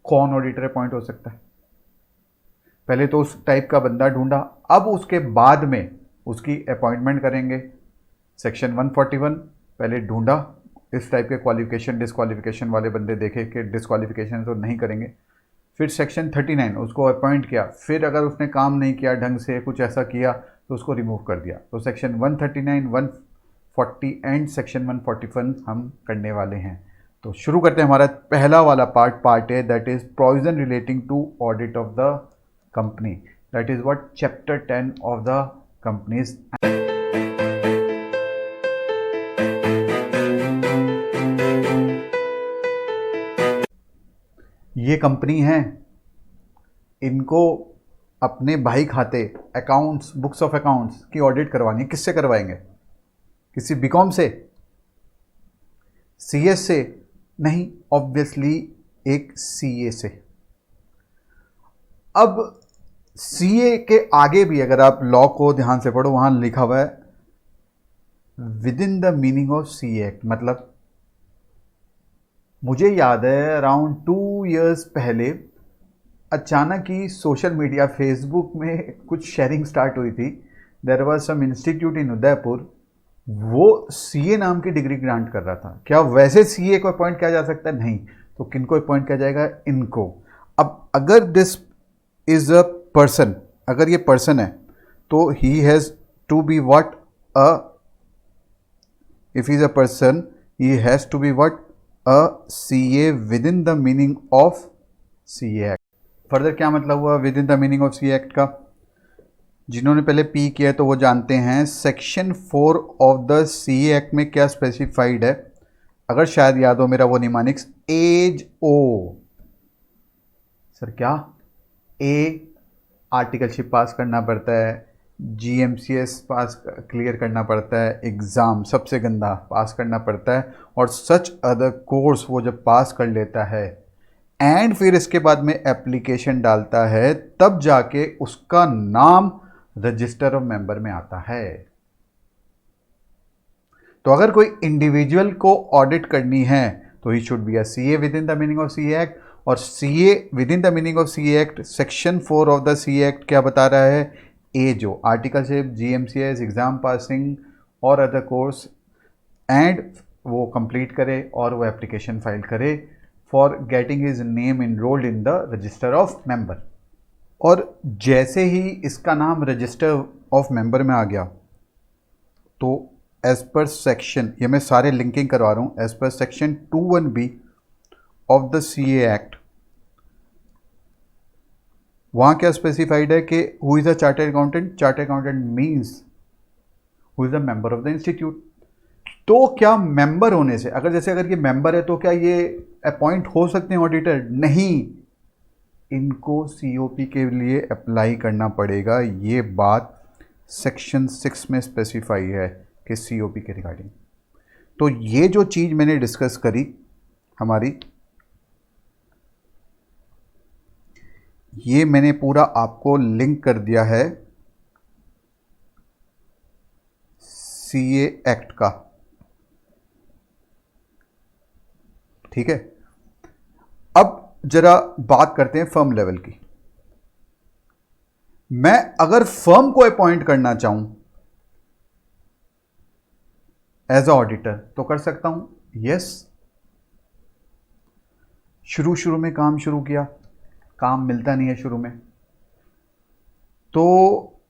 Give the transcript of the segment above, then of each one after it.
कौन auditor appoint हो सकता है? पहले तो उस टाइप का बंदा ढूंढा, अब उसके बाद में उसकी अपॉइंटमेंट करेंगे। सेक्शन 141 पहले ढूंढा, इस टाइप के क्वालिफिकेशन डिस्क्वालिफिकेशन वाले बंदे देखे कि डिस्क्वालिफिकेशन तो नहीं करेंगे। फिर सेक्शन 39 उसको अपॉइंट किया, फिर अगर उसने काम नहीं किया ढंग से, कुछ ऐसा किया तो उसको रिमूव कर दिया। तो सेक्शन 139, 140 एंड सेक्शन 141 हम करने वाले हैं। तो शुरू करते हैं। हमारा पहला वाला पार्ट है that is provision relating to audit of the company, that is what chapter 10 of the companies. ये कंपनी है, इनको अपने भाई खाते अकाउंट्स, बुक्स ऑफ अकाउंट्स की ऑडिट करवानी है। किससे करवाएंगे? किसी बीकॉम से, सीएस से? नहीं, ऑब्वियसली एक सीए से। अब सीए के आगे भी अगर आप लॉ को ध्यान से पढ़ो, वहां लिखा हुआ है with in the meaning of CA act. मतलब मुझे याद है अराउंड 2 years पहले अचानक ही सोशल मीडिया फेसबुक में कुछ शेयरिंग स्टार्ट हुई थी। There was some institute in Udaipur, वो सीए नाम की डिग्री ग्रांट कर रहा था। क्या वैसे सीए को अपॉइंट किया जा सकता है? नहीं। तो किनको अपॉइंट किया जाएगा? इनको। अब अगर दिस इज अ पर्सन, अगर ये पर्सन है तो he has to be what a, if he is a person he has to be what a CA within the meaning of CA act. Further क्या मतलब हुआ within the meaning of C act का? जिन्होंने पहले P किया है तो वो जानते हैं section 4 of the C act में क्या स्पेसिफाइड है। अगर शायद याद हो मेरा वो निमानिक्स, एज ओ। सर क्या? ए आर्टिकलशिप पास करना पड़ता है, जीएमसीएस पास क्लियर करना पड़ता है, एग्ज़ाम सबसे गंदा पास करना पड़ता है, और सच अदर कोर्स वो जब पास कर लेता है एंड फिर इसके बाद में एप्लीकेशन डालता है, तब जाके उसका नाम रजिस्टर ऑफ मेंबर में आता है। तो अगर कोई इंडिविजुअल को ऑडिट करनी है तो he should be a CA within the meaning of C act. और CA within the meaning of C act, section 4 of the C act क्या बता रहा है? ए जो आर्टिकलशिप, जीएमसीएस, एग्जाम पासिंग और अदर कोर्स, एंड वो complete करे और वो एप्लीकेशन फाइल करे for getting his name enrolled in the register of member. और जैसे ही इसका नाम रजिस्टर ऑफ मेंबर में आ गया तो एज पर सेक्शन, ये मैं सारे लिंकिंग करवा रहा हूं, as per section 21B of the CA act, वहां क्या स्पेसिफाइड है कि who is a chartered accountant? Chartered accountant means who is a member of the institute. तो क्या मेंबर होने से, अगर ये मेंबर है तो क्या ये अपॉइंट हो सकते हैं ऑडिटर? नहीं, इनको सीओपी के लिए अप्लाई करना पड़ेगा। ये बात सेक्शन 6 में स्पेसिफाई है कि सीओपी के रिगार्डिंग। तो ये जो चीज़ मैंने डिस्कस करी हमारी, ये मैंने पूरा आपको लिंक कर दिया है सीए एक्ट का, ठीक है। अब जरा बात करते हैं फर्म लेवल की। मैं अगर फर्म को अपॉइंट करना चाहूं एज अ ऑडिटर तो कर सकता हूं? यस। शुरू में काम शुरू किया, काम मिलता नहीं है शुरू में, तो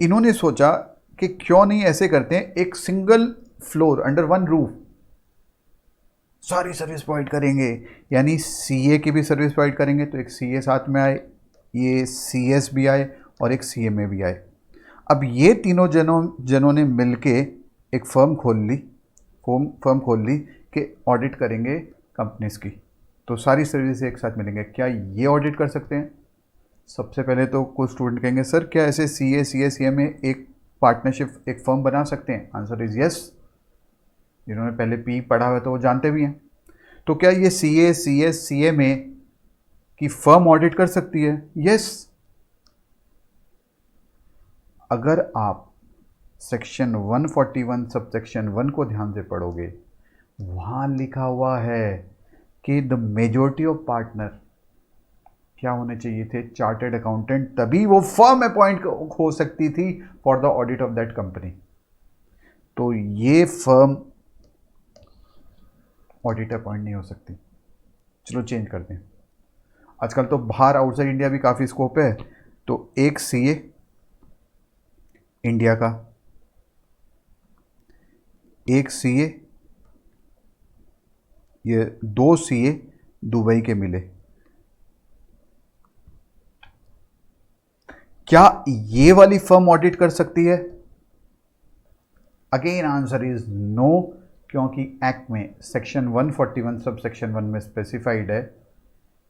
इन्होंने सोचा कि क्यों नहीं ऐसे करते हैं, एक single floor under one roof सारी सर्विस प्रोवाइड करेंगे। यानी सीए की भी सर्विस प्रोवाइड करेंगे तो एक सीए साथ में आए, ये सीएस भी आए और एक सीएमए भी आए। अब ये तीनों जनों ने मिलके एक फर्म खोल ली कि ऑडिट करेंगे कंपनीज की, तो सारी सर्विस एक साथ मिलेंगे। क्या ये ऑडिट कर सकते हैं? सबसे पहले तो कुछ स्टूडेंट कहेंगे सर क्या ऐसे सीए सीएमए एक पार्टनरशिप, एक फर्म बना सकते हैं? Answer is yes. जिन्होंने पहले पी पढ़ा हुआ तो वो जानते भी हैं। तो क्या ये सीए सीएस सीएमए की फर्म ऑडिट कर सकती है? यस। अगर आप सेक्शन 141 सबसेक्शन 1 को ध्यान से पढ़ोगे, वहां लिखा हुआ है कि द मेजॉरिटी ऑफ पार्टनर क्या होने चाहिए थे? चार्टर्ड अकाउंटेंट, तभी वो फर्म अपॉइंट हो सकती थी for the audit of that company. तो ये फर्म ऑडिट अपॉइंट नहीं हो सकती। चलो चेंज करते हैं। आजकल तो बाहर आउटसाइड इंडिया भी काफ़ी स्कोप है। तो एक सीए इंडिया का, एक सीए, ये दो सीए दुबई के मिले। क्या ये वाली फर्म ऑडिट कर सकती है? अगेन आंसर इज नो, क्योंकि एक्ट में सेक्शन 141 सब सेक्शन 1 में स्पेसिफाइड है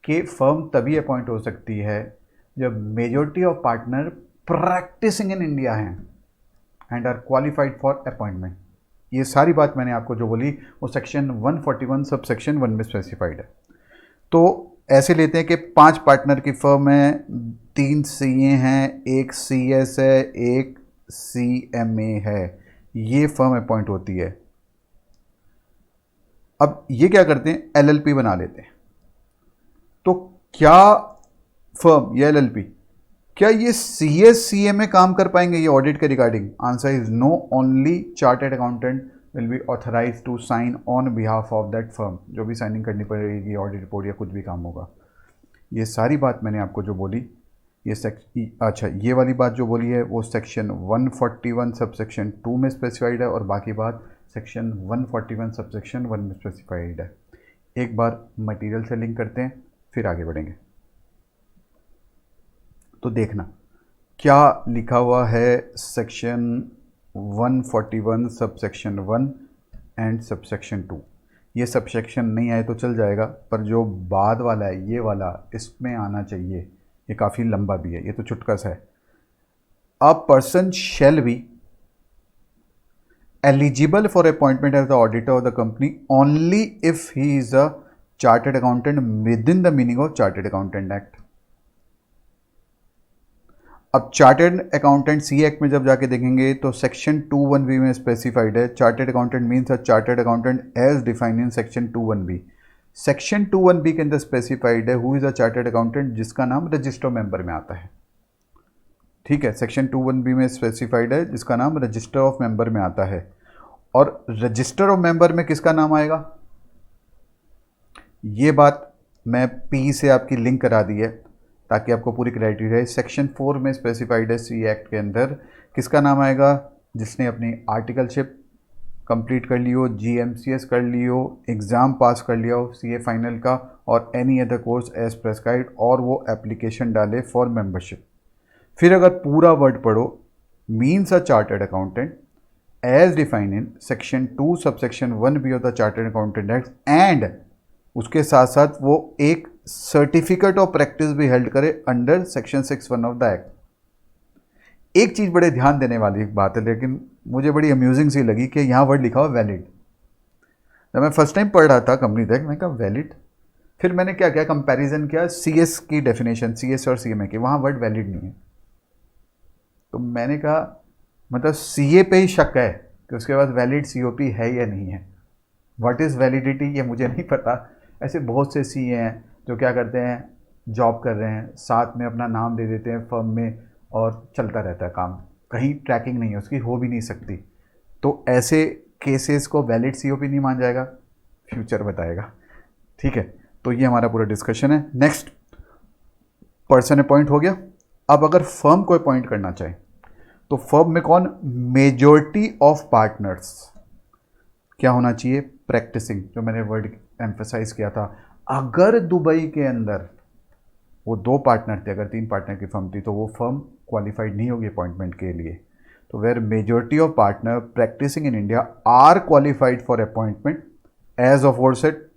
कि फर्म तभी अपॉइंट हो सकती है जब majority of partner practising in India हैं and are qualified for appointment. ये सारी बात मैंने आपको जो बोली वो सेक्शन 141 सब सेक्शन 1 में स्पेसिफाइड है। तो ऐसे लेते हैं कि 5 पार्टनर की फर्म है, 3 सीए हैं, एक सीएस है, एक सीएमए है, ये फर्म अपॉइंट होती है। अब ये क्या करते हैं, एलएलपी बना लेते हैं। तो क्या फर्म या एलएलपी, क्या ये सीएस सीए में काम कर पाएंगे ये ऑडिट के regarding? Answer is no, only chartered accountant will be authorise to sign on behalf of that firm. जो भी साइनिंग करनी पड़ेगी, ऑडिट रिपोर्ट या कुछ भी काम होगा। ये सारी बात मैंने आपको जो बोली, ये अच्छा ये वाली बात जो बोली है वो सेक्शन 141 सब सेक्शन 2 में स्पेसिफाइड है, और बाकी बात सेक्शन 141 सब सेक्शन 1 में स्पेसिफाइड है। एक बार मटेरियल से लिंक करते हैं, फिर आगे बढ़ेंगे। तो देखना क्या लिखा हुआ है section 141 sub section 1 and sub section 2। ये सब सेक्शन नहीं आए तो चल जाएगा, पर जो बाद वाला है ये वाला इसमें आना चाहिए। ये काफ़ी लंबा भी है, ये तो चुटका सा है। A person shall be eligible for appointment as the auditor of the company only if he is a chartered accountant within the meaning of Chartered Accountant Act। अब चार्टर्ड अकाउंटेंट सी एक्ट में जब जाके देखेंगे तो सेक्शन 21B में specified है, chartered accountant means a chartered accountant as defined in section 21B। Section 21B के अंदर स्पेसिफाइड है who is a chartered accountant, जिसका नाम रजिस्टर मेंबर में आता है। ठीक है, सेक्शन 21B में स्पेसिफाइड है जिसका नाम रजिस्टर ऑफ मेंबर में आता है। और रजिस्टर ऑफ मेंबर में किसका नाम आएगा, ये बात मैं पी से आपकी लिंक करा दी है ताकि आपको पूरी क्लैरिटी रहे। सेक्शन 4 में स्पेसिफाइड है सी एक्ट के अंदर किसका नाम आएगा, जिसने अपनी आर्टिकलशिप कंप्लीट कर ली हो, जीएमसीएस कर ली हो, एग्ज़ाम पास कर लिया हो सीए फाइनल का, और any other course as prescribed, और वो एप्लीकेशन डाले फॉर मेंबरशिप। फिर अगर पूरा वर्ड पढ़ो, means a chartered accountant as defined in section 2 sub section 1B of the chartered accountant act, and उसके साथ साथ वो एक सर्टिफिकेट ऑफ प्रैक्टिस भी हेल्ड करे under section 61 of the act. एक चीज़ बड़े ध्यान देने वाली बात है, लेकिन मुझे बड़ी अम्यूजिंग सी लगी कि यहाँ वर्ड लिखा हुआ वैलिड। जब मैं फर्स्ट टाइम पढ़ रहा था कंपनी तक, मैं कहा वैलिड, फिर मैंने क्या किया, कंपैरिजन किया सीएस की डेफिनेशन, सीएस और सीएमए की, वहाँ वर्ड वैलिड नहीं है। तो मैंने कहा मतलब सीए पे ही शक है कि उसके बाद वैलिड सीओपी है या नहीं है। व्हाट इज़ वैलिडिटी ये मुझे नहीं पता। ऐसे बहुत से सीए हैं जो क्या करते हैं, जॉब कर रहे हैं, साथ में अपना नाम दे देते हैं फर्म में और चलता रहता है काम, कहीं ट्रैकिंग नहीं है उसकी, हो भी नहीं सकती। तो ऐसे केसेस को वैलिड सीओपी नहीं मान जाएगा, फ्यूचर बताएगा। ठीक है, तो ये हमारा पूरा डिस्कशन है। नेक्स्ट, पर्सन अपॉइंट हो गया। अब अगर फर्म को अपॉइंट करना चाहे तो फर्म में कौन, मेजॉरिटी ऑफ पार्टनर्स क्या होना चाहिए, प्रैक्टिसिंग, जो मैंने वर्ड एम्फसाइज किया था। अगर दुबई के अंदर वो 2 पार्टनर थे, अगर 3 पार्टनर की फर्म थी, तो वो फर्म क्वालिफाइड नहीं होगी अपॉइंटमेंट के लिए। तो where majority of partner practising in India are qualified for appointment as of set.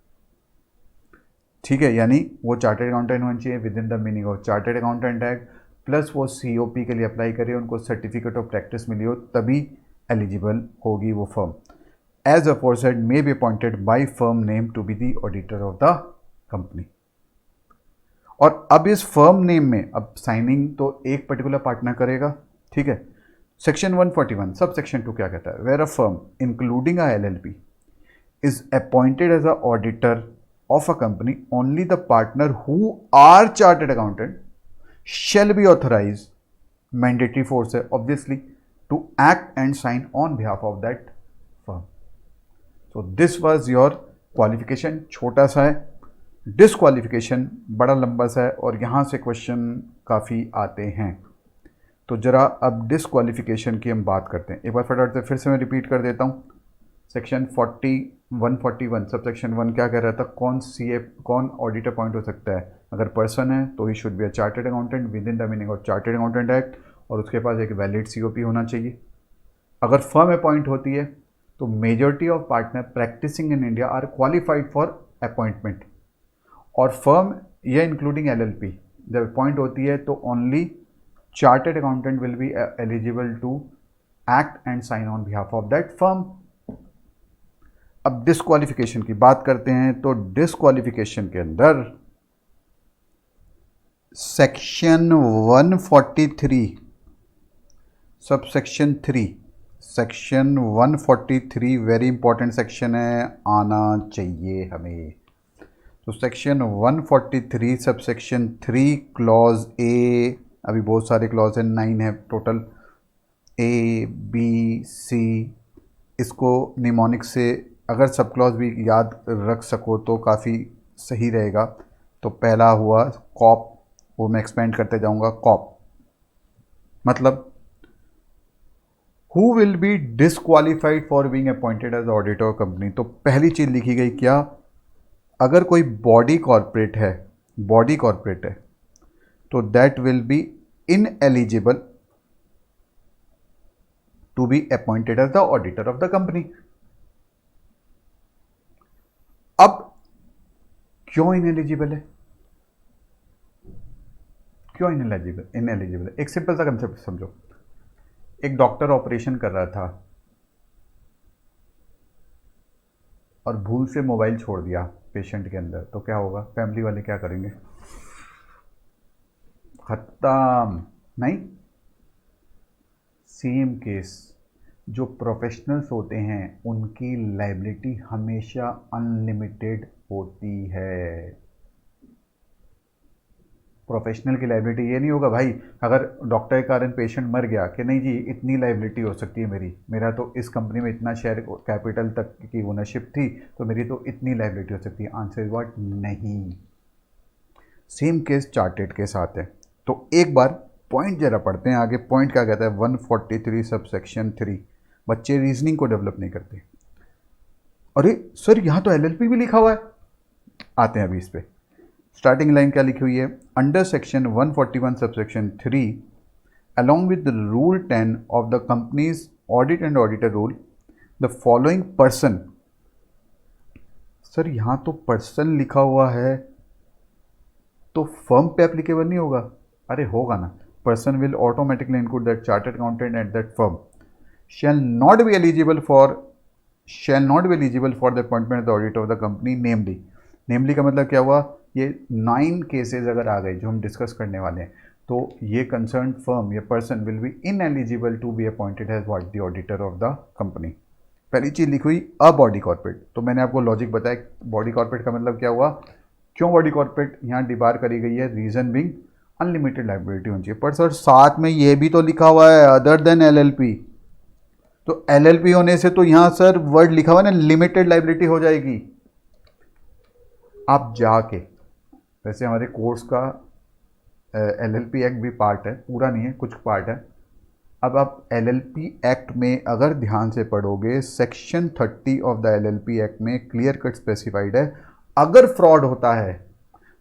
ठीक है, यानी वो चार्टर्ड अकाउंटेंट होना चाहिए within the meaning of chartered accountant act, plus वो सीओपी के लिए अप्लाई करे, उनको सर्टिफिकेट ऑफ प्रैक्टिस मिली हो, तभी एलिजिबल होगी वो firm. As aforesaid may be appointed by firm name to be the auditor of the company. और अब इस फर्म नेम में अब साइनिंग तो एक पर्टिकुलर पार्टनर करेगा। ठीक है, सेक्शन 141 सब सेक्शन 2 क्या कहता है, where a firm including a LLP is appointed as a auditor of a company, only the partner who are chartered accountant shall be authorized, mandatory force है obviously, to act and sign on behalf of that firm. So this was your qualification. छोटा सा है, disqualification बड़ा लंबा सा है और यहाँ से क्वेश्चन काफ़ी आते हैं. तो ज़रा अब डिसक्वालिफिकेशन की हम बात करते हैं. एक बार फटाफट से फिर से मैं रिपीट कर देता हूँ. सेक्शन 141 सबसेक्शन 1 क्या कह रहा था? कौन ऑडिटर अपॉइंट हो सकता है? अगर पर्सन है तो he should be a chartered accountant with in the meaning of chartered accountant act, और उसके पास एक वैलिड COP होना चाहिए. अगर फर्म अपॉइंट होती है तो majority of partner practising in India are qualified for appointment, और फर्म या इंक्लूडिंग LLP जब अपॉइंट होती है तो only chartered accountant will be eligible to act and sign on behalf of that firm. अब डिसक्वालिफिकेशन की बात करते हैं. तो डिसक्वालिफिकेशन के अंदर section 143 subsection 3, section 143 very important section है, आना चाहिए हमें. तो सेक्शन 143 सबसेक्शन 3 क्लॉज A, अभी बहुत सारे क्लॉज हैं, 9 है टोटल, A B C. इसको निमोनिक से अगर सब क्लॉज भी याद रख सको तो काफ़ी सही रहेगा. तो पहला हुआ कॉप, वो मैं एक्सपेंड करते जाऊंगा. कॉप मतलब who will be disqualified for being appointed as auditor company. तो पहली चीज़ लिखी गई क्या? अगर कोई बॉडी कॉर्पोरेट है तो that will be ineligible to be appointed as the auditor of the company. अब क्यों इनएलिजिबल है? क्यों इनएलिजिबल है? एक सिंपल सा कंसेप्ट समझो. एक डॉक्टर ऑपरेशन कर रहा था और भूल से मोबाइल छोड़ दिया पेशेंट के अंदर, तो क्या होगा? फैमिली वाले क्या करेंगे? खत्म. नहीं, सेम केस. जो प्रोफेशनल्स होते हैं उनकी लायबिलिटी हमेशा अनलिमिटेड होती है. प्रोफेशनल की लायबिलिटी ये नहीं होगा भाई अगर डॉक्टर के कारण पेशेंट मर गया कि नहीं जी इतनी लायबिलिटी हो सकती है मेरा तो इस कंपनी में इतना शेयर कैपिटल तक की ओनरशिप थी तो मेरी तो इतनी लायबिलिटी हो सकती है. Answer is what? नहीं. सेम केस चार्टेड के साथ है. तो एक बार पॉइंट जरा पढ़ते हैं आगे. पॉइंट क्या कहता है? 143 सबसेक्शन 3. बच्चे रीजनिंग को डेवलप नहीं करते. अरे सर यहाँ तो LLP भी लिखा हुआ है. आते हैं अभी इस पे. स्टार्टिंग लाइन क्या लिखी हुई है? Under section 141 subsection 3 along with the rule 10 of the company's audit and auditor rule the following person. Sir यहाँ तो पर्सन लिखा हुआ है तो फर्म पे एप्लीकेबल नहीं होगा? अरे होगा ना. Person will automatically include that chartered accountant at that firm shall not be eligible for the appointment of the auditor of the company namely का मतलब क्या हुआ? ये 9 केसेस अगर आ गए जो हम डिस्कस करने वाले हैं तो ये कंसर्न फर्म या person will be ineligible to be appointed as what? The auditor of the company. पहली चीज़ लिखी हुई अ बॉडी कॉर्पोरेट. तो मैंने आपको लॉजिक बताया बॉडी कॉर्पोरेट का मतलब क्या हुआ, क्यों बॉडी कॉर्पोरेट यहाँ डिबार करी गई है? रीज़न बिंग अनलिमिटेड लाइबिलिटी होनी चाहिए. पर सर साथ में ये भी तो लिखा हुआ है अदर देन LLP. तो LLP होने से तो यहाँ सर वर्ड लिखा हुआ है ना लिमिटेड लाइबिलिटी हो जाएगी. आप जाके वैसे हमारे कोर्स का LLP एक्ट भी पार्ट है, पूरा नहीं है, कुछ पार्ट है. अब आप LLP एक्ट में अगर ध्यान से पढ़ोगे section 30 of the LLP act में क्लियर कट स्पेसिफाइड है अगर फ्रॉड होता है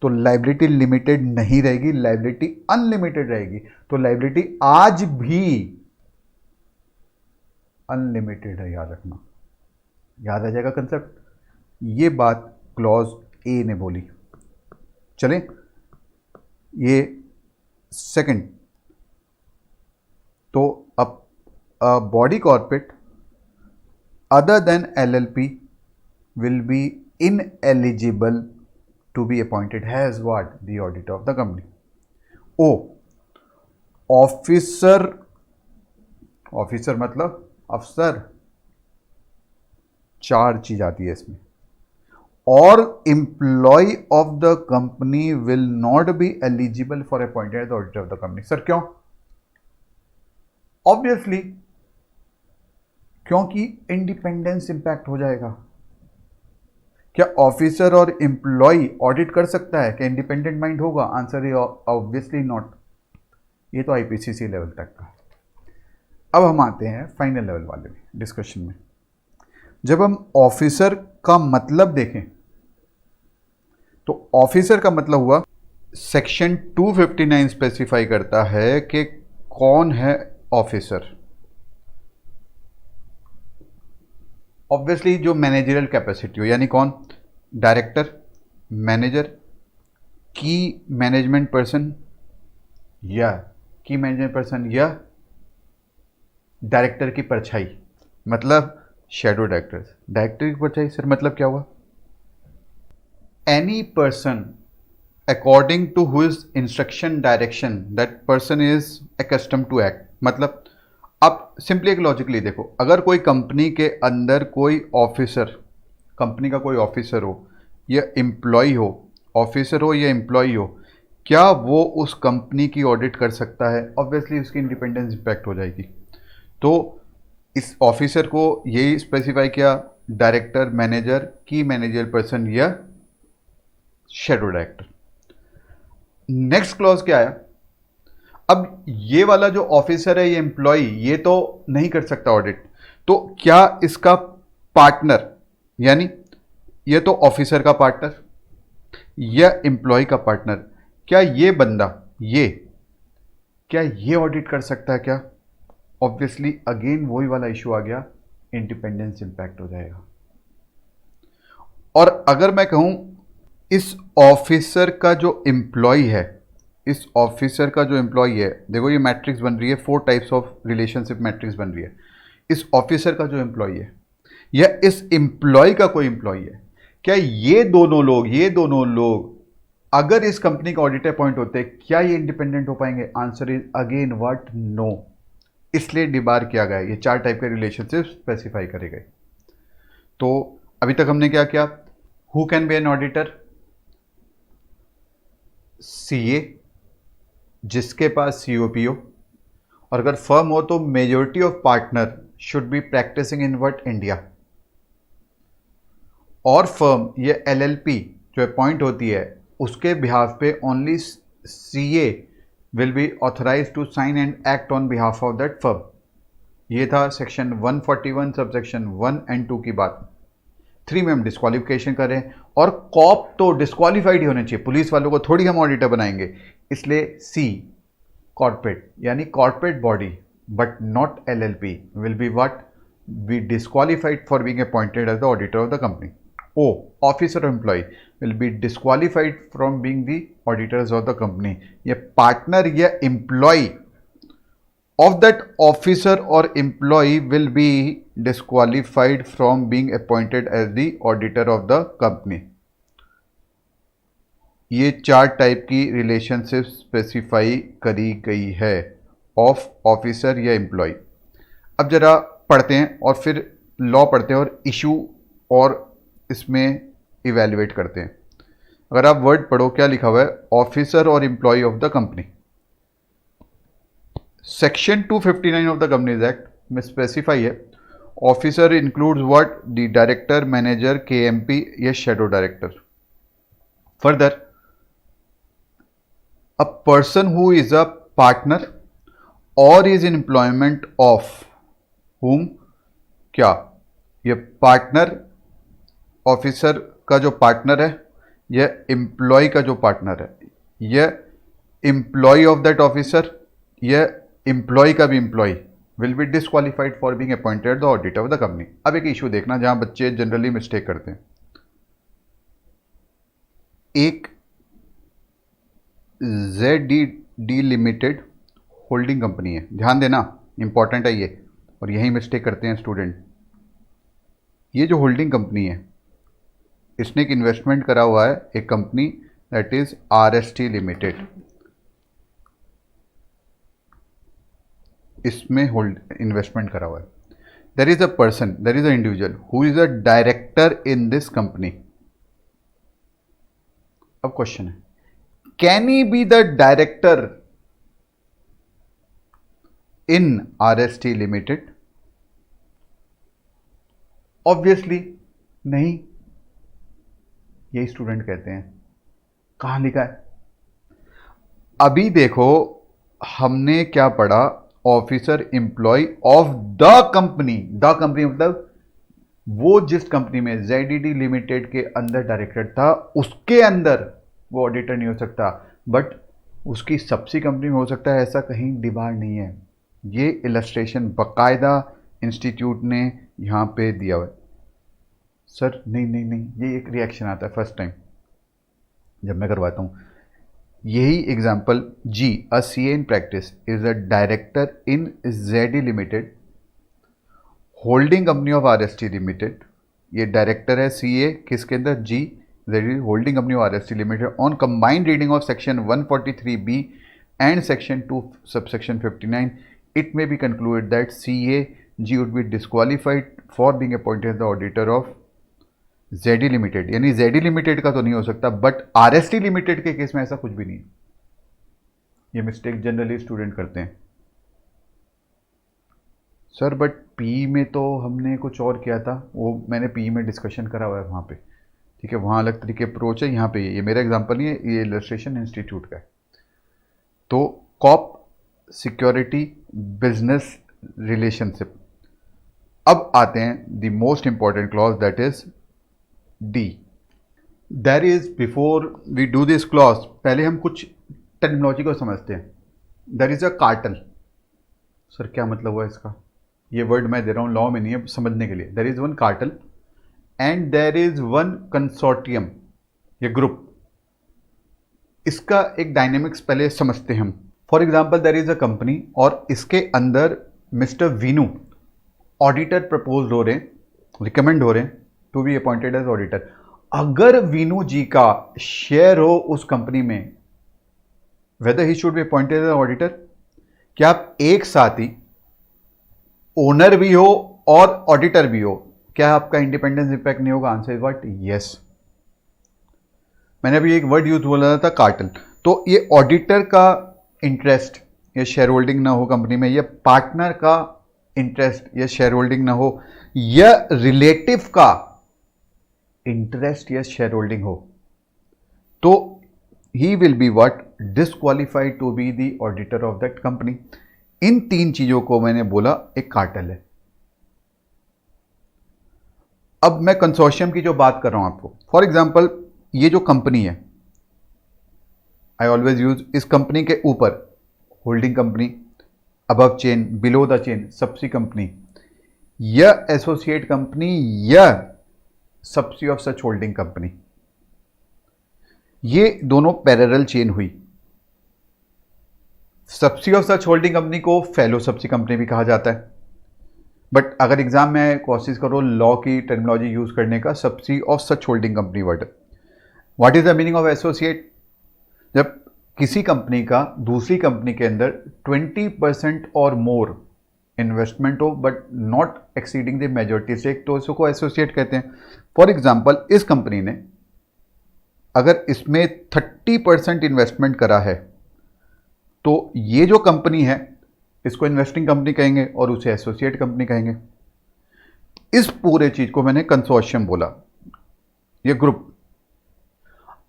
तो लाइबिलिटी लिमिटेड नहीं रहेगी, लाइबिलिटी अनलिमिटेड रहेगी. तो लाइबिलिटी आज भी अनलिमिटेड है, याद रखना. याद आ जाएगा कंसेप्ट. ये बात क्लॉज A ने बोली. चलें ये सेकंड. तो अब body corporate other than LLP will be ineligible to be appointed has what? The auditor of the company. Officer मतलब अफसर. 4 चीज आती है इसमें. or employee of the company will not be eligible for appointed as the auditor of the company. Sir क्यों? Obviously क्योंकि independence impact हो जाएगा। क्या ऑफिसर और एम्प्लॉय ऑडिट कर सकता है? क्या इंडिपेंडेंट माइंड होगा? Answer is obviously not. ये तो आईपीसीसी लेवल तक का। अब हम आते हैं फाइनल लेवल वाले डिस्कशन में। जब हम ऑफिसर का मतलब देखें तो ऑफिसर का मतलब हुआ, सेक्शन 259 स्पेसिफाई करता है कि कौन है ऑफिसर। ऑब्वियसली जो मैनेजरियल कैपेसिटी हो, यानी कौन? डायरेक्टर, मैनेजर, की मैनेजमेंट पर्सन या डायरेक्टर की परछाई, मतलब शेडो डायरेक्टर। डायरेक्टर की परछाई सर मतलब क्या हुआ? Any person according to whose instruction direction that person is accustom to act. मतलब आप सिंपली एक लॉजिकली देखो, अगर कोई कंपनी के अंदर कोई ऑफिसर, कंपनी का कोई ऑफिसर हो या एम्प्लॉय हो, ऑफिसर हो या एम्प्लॉय हो, क्या वो उस कंपनी की ऑडिट कर सकता है? ऑब्वियसली उसकी इंडिपेंडेंस इंपैक्ट हो जाएगी। तो इस ऑफिसर को यही स्पेसिफाई किया, डायरेक्टर, मैनेजर, की मैनेजर पर्सन या शेडो डायरेक्टर। नेक्स्ट क्लॉज क्या आया? अब ये वाला जो ऑफिसर है, ये एम्प्लॉय, ये तो नहीं कर सकता ऑडिट, तो क्या इसका पार्टनर, यानी ये तो ऑफिसर का पार्टनर या एम्प्लॉय का पार्टनर, क्या ये बंदा क्या ये ऑडिट कर सकता है क्या? ऑब्वियसली अगेन वही वाला इशू आ गया, इंडिपेंडेंस इंपैक्ट हो जाएगा। और अगर मैं कहूं इस ऑफिसर का जो एम्प्लॉय है, इस ऑफिसर का जो एम्प्लॉय है, देखो ये मैट्रिक्स बन रही है, 4 टाइप्स ऑफ रिलेशनशिप मैट्रिक्स बन रही है। इस ऑफिसर का जो एम्प्लॉय है या इस एम्प्लॉय का कोई एम्प्लॉय है, क्या ये दोनों लोग अगर इस कंपनी का ऑडिटर अपॉइंट होते, क्या ये इंडिपेंडेंट हो पाएंगे? Answer is again what? No. इसलिए डिबार किया गया, ये 4 टाइप के रिलेशनशिप स्पेसिफाई करे गए। तो अभी तक हमने क्या किया? Who can be an auditor? CA, जिसके पास सीओपी हो, और अगर फर्म हो तो majority of partner should be practising in what? India. और फर्म ये एलएलपी जो अपॉइंट होती है, उसके बिहाफ पे only CA will be authorise to sign and act on behalf of that firm. ये था सेक्शन 141 सब सेक्शन 1 एंड 2 की बात। 3 में हम डिस्क्वालिफिकेशन कर रहे हैं, और कॉप तो डिस्क्वालिफाइड ही होने चाहिए, पुलिस वालों को थोड़ी हम ऑडिटर बनाएंगे। इसलिए सी, कॉर्पोरेट, यानी corporate body but not LLP will be what? Be disqualified for being appointed as the auditor of the company. ओ, ऑफिसर और employ will be disqualified from being the auditors of the company. ये partner या employ of that officer or employee will be disqualified from being appointed as the auditor of the company। ये 4 type की relationship specify करी गई है of officer या employ. अब जरा पढ़ते हैं और फिर लॉ पढ़ते हैं और इशू और इसमें इवेल्युएट करते हैं। अगर आप वर्ड पढ़ो, क्या लिखा हुआ है? ऑफिसर और employ of the company. Section 259 of the companies act में स्पेसिफाई है, officer includes what? The director, manager, KMP या shadow director. Further, a person who is a partner और is in employment of whom, क्या ये partner, officer का जो partner है या एम्प्लॉय का जो पार्टनर है, या एम्प्लॉय ऑफ दैट ऑफिसर या एम्प्लॉय का भी employ will be disqualified for being appointed the auditor of the company. अब एक इशू देखना जहां बच्चे जनरली मिस्टेक करते हैं। एक ZD लिमिटेड होल्डिंग कंपनी है, ध्यान देना, इंपॉर्टेंट है ये, और यही मिस्टेक करते हैं स्टूडेंट। ये जो होल्डिंग कंपनी है, इसने एक इन्वेस्टमेंट करा हुआ है एक company that is RST limited. इसमें होल्ड इन्वेस्टमेंट करा हुआ है। There is a person, there is a individual who is a director in this company. अब क्वेश्चन है, can he be the director in RST limited? Obviously नहीं, यही student कहते हैं। कहां लिखा है? अभी देखो, हमने क्या पढ़ा, officer employ of the company. The company मतलब वो जिस कंपनी में ZDD लिमिटेड के अंदर डायरेक्टर था, उसके अंदर वो ऑडिटर नहीं हो सकता, बट उसकी सबसी कंपनी में हो सकता है, ऐसा कहीं डिमांड नहीं है। ये इलस्ट्रेशन बकायदा इंस्टीट्यूट ने यहां पे दिया हुआ है। सर नहीं नहीं नहीं, ये एक रिएक्शन आता है फर्स्ट टाइम जब मैं करवाता हूं। यही एग्जाम्पल जी, a CA in practice is a director in ZD limited holding company of RST limited. ये डायरेक्टर है CA किसके अंदर? जी, ZD holding company of RST limited on combined reading of section 143B and section 2 subsection 59, it may be concluded that CAG would be disqualified for being appointed as the auditor of ZD limited. यानी ZD limited का तो नहीं हो सकता, but RST limited के case में ऐसा कुछ भी नहीं। ये मिस्टेक जनरली स्टूडेंट करते हैं। सर बट PE में तो हमने कुछ और किया था, वो मैंने PE में डिस्कशन करा हुआ है वहाँ पे, ठीक है, वहाँ अलग तरीके अप्रोच है। यहाँ पे ये मेरा एग्जांपल नहीं है, ये इलस्ट्रेशन इंस्टीट्यूट का है। तो कॉप सिक्योरिटी बिजनेस रिलेशनशिप। अब आते हैं the most important clause, that is D. That is before we do this clause, पहले हम कुछ टर्मिनोलॉजी को समझते हैं। That is a cartel. Sir क्या मतलब हुआ इसका? ये वर्ड मैं दे रहा हूँ, लॉ में नहीं है, समझने के लिए। There is one cartel and there is one consortium, ये ग्रुप। इसका एक डायनेमिक्स पहले समझते हैं हम। For example, there is a company और इसके अंदर मिस्टर वीनू ऑडिटर प्रपोज हो रहे हैं, रिकमेंड हो रहे हैं to be appointed as auditor. अगर वीनू जी का शेयर हो उस कंपनी में, whether he should be appointed as auditor, क्या आप एक साथ ही ओनर भी हो और ऑडिटर भी हो, क्या आपका इंडिपेंडेंस इंपैक्ट नहीं होगा? Answer is what? यस। मैंने अभी एक वर्ड यूज बोला था, कार्टल। तो ये ऑडिटर का इंटरेस्ट या शेयर होल्डिंग ना हो कंपनी में, या पार्टनर का इंटरेस्ट या शेयर होल्डिंग ना हो, या रिलेटिव का इंटरेस्ट या शेयर होल्डिंग हो, तो he will be what? Disqualified to be the auditor of that company. इन तीन चीजों को मैंने बोला एक कार्टेल है। अब मैं कंसोर्शियम की जो बात कर रहा हूं आपको, फॉर एग्जांपल ये जो कंपनी है, आई ऑलवेज यूज इस कंपनी के ऊपर holding company, above chain, below the chain subsea company, या एसोसिएट कंपनी, या सबसी ऑफ सच होल्डिंग कंपनी। ये दोनों पैरेलल चेन हुई। सबसी ऑफ सच होल्डिंग कंपनी को फेलो सबसी कंपनी भी कहा जाता है, बट अगर एग्जाम में कोशिश करो लॉ की टर्मिनोलॉजी यूज करने का, सबसी of such holding company word. What is the meaning of associate? जब किसी कंपनी का दूसरी कंपनी के अंदर 20% और मोर इन्वेस्टमेंट हो but not exceeding the majority stake, तो इसको एसोसिएट कहते हैं। फॉर एग्जाम्पल, इस कंपनी ने अगर इसमें 30% इन्वेस्टमेंट करा है, तो ये जो कंपनी है इसको इन्वेस्टिंग कंपनी कहेंगे और उसे एसोसिएट कंपनी कहेंगे। इस पूरे चीज को मैंने कंसोर्शियम बोला, ये ग्रुप।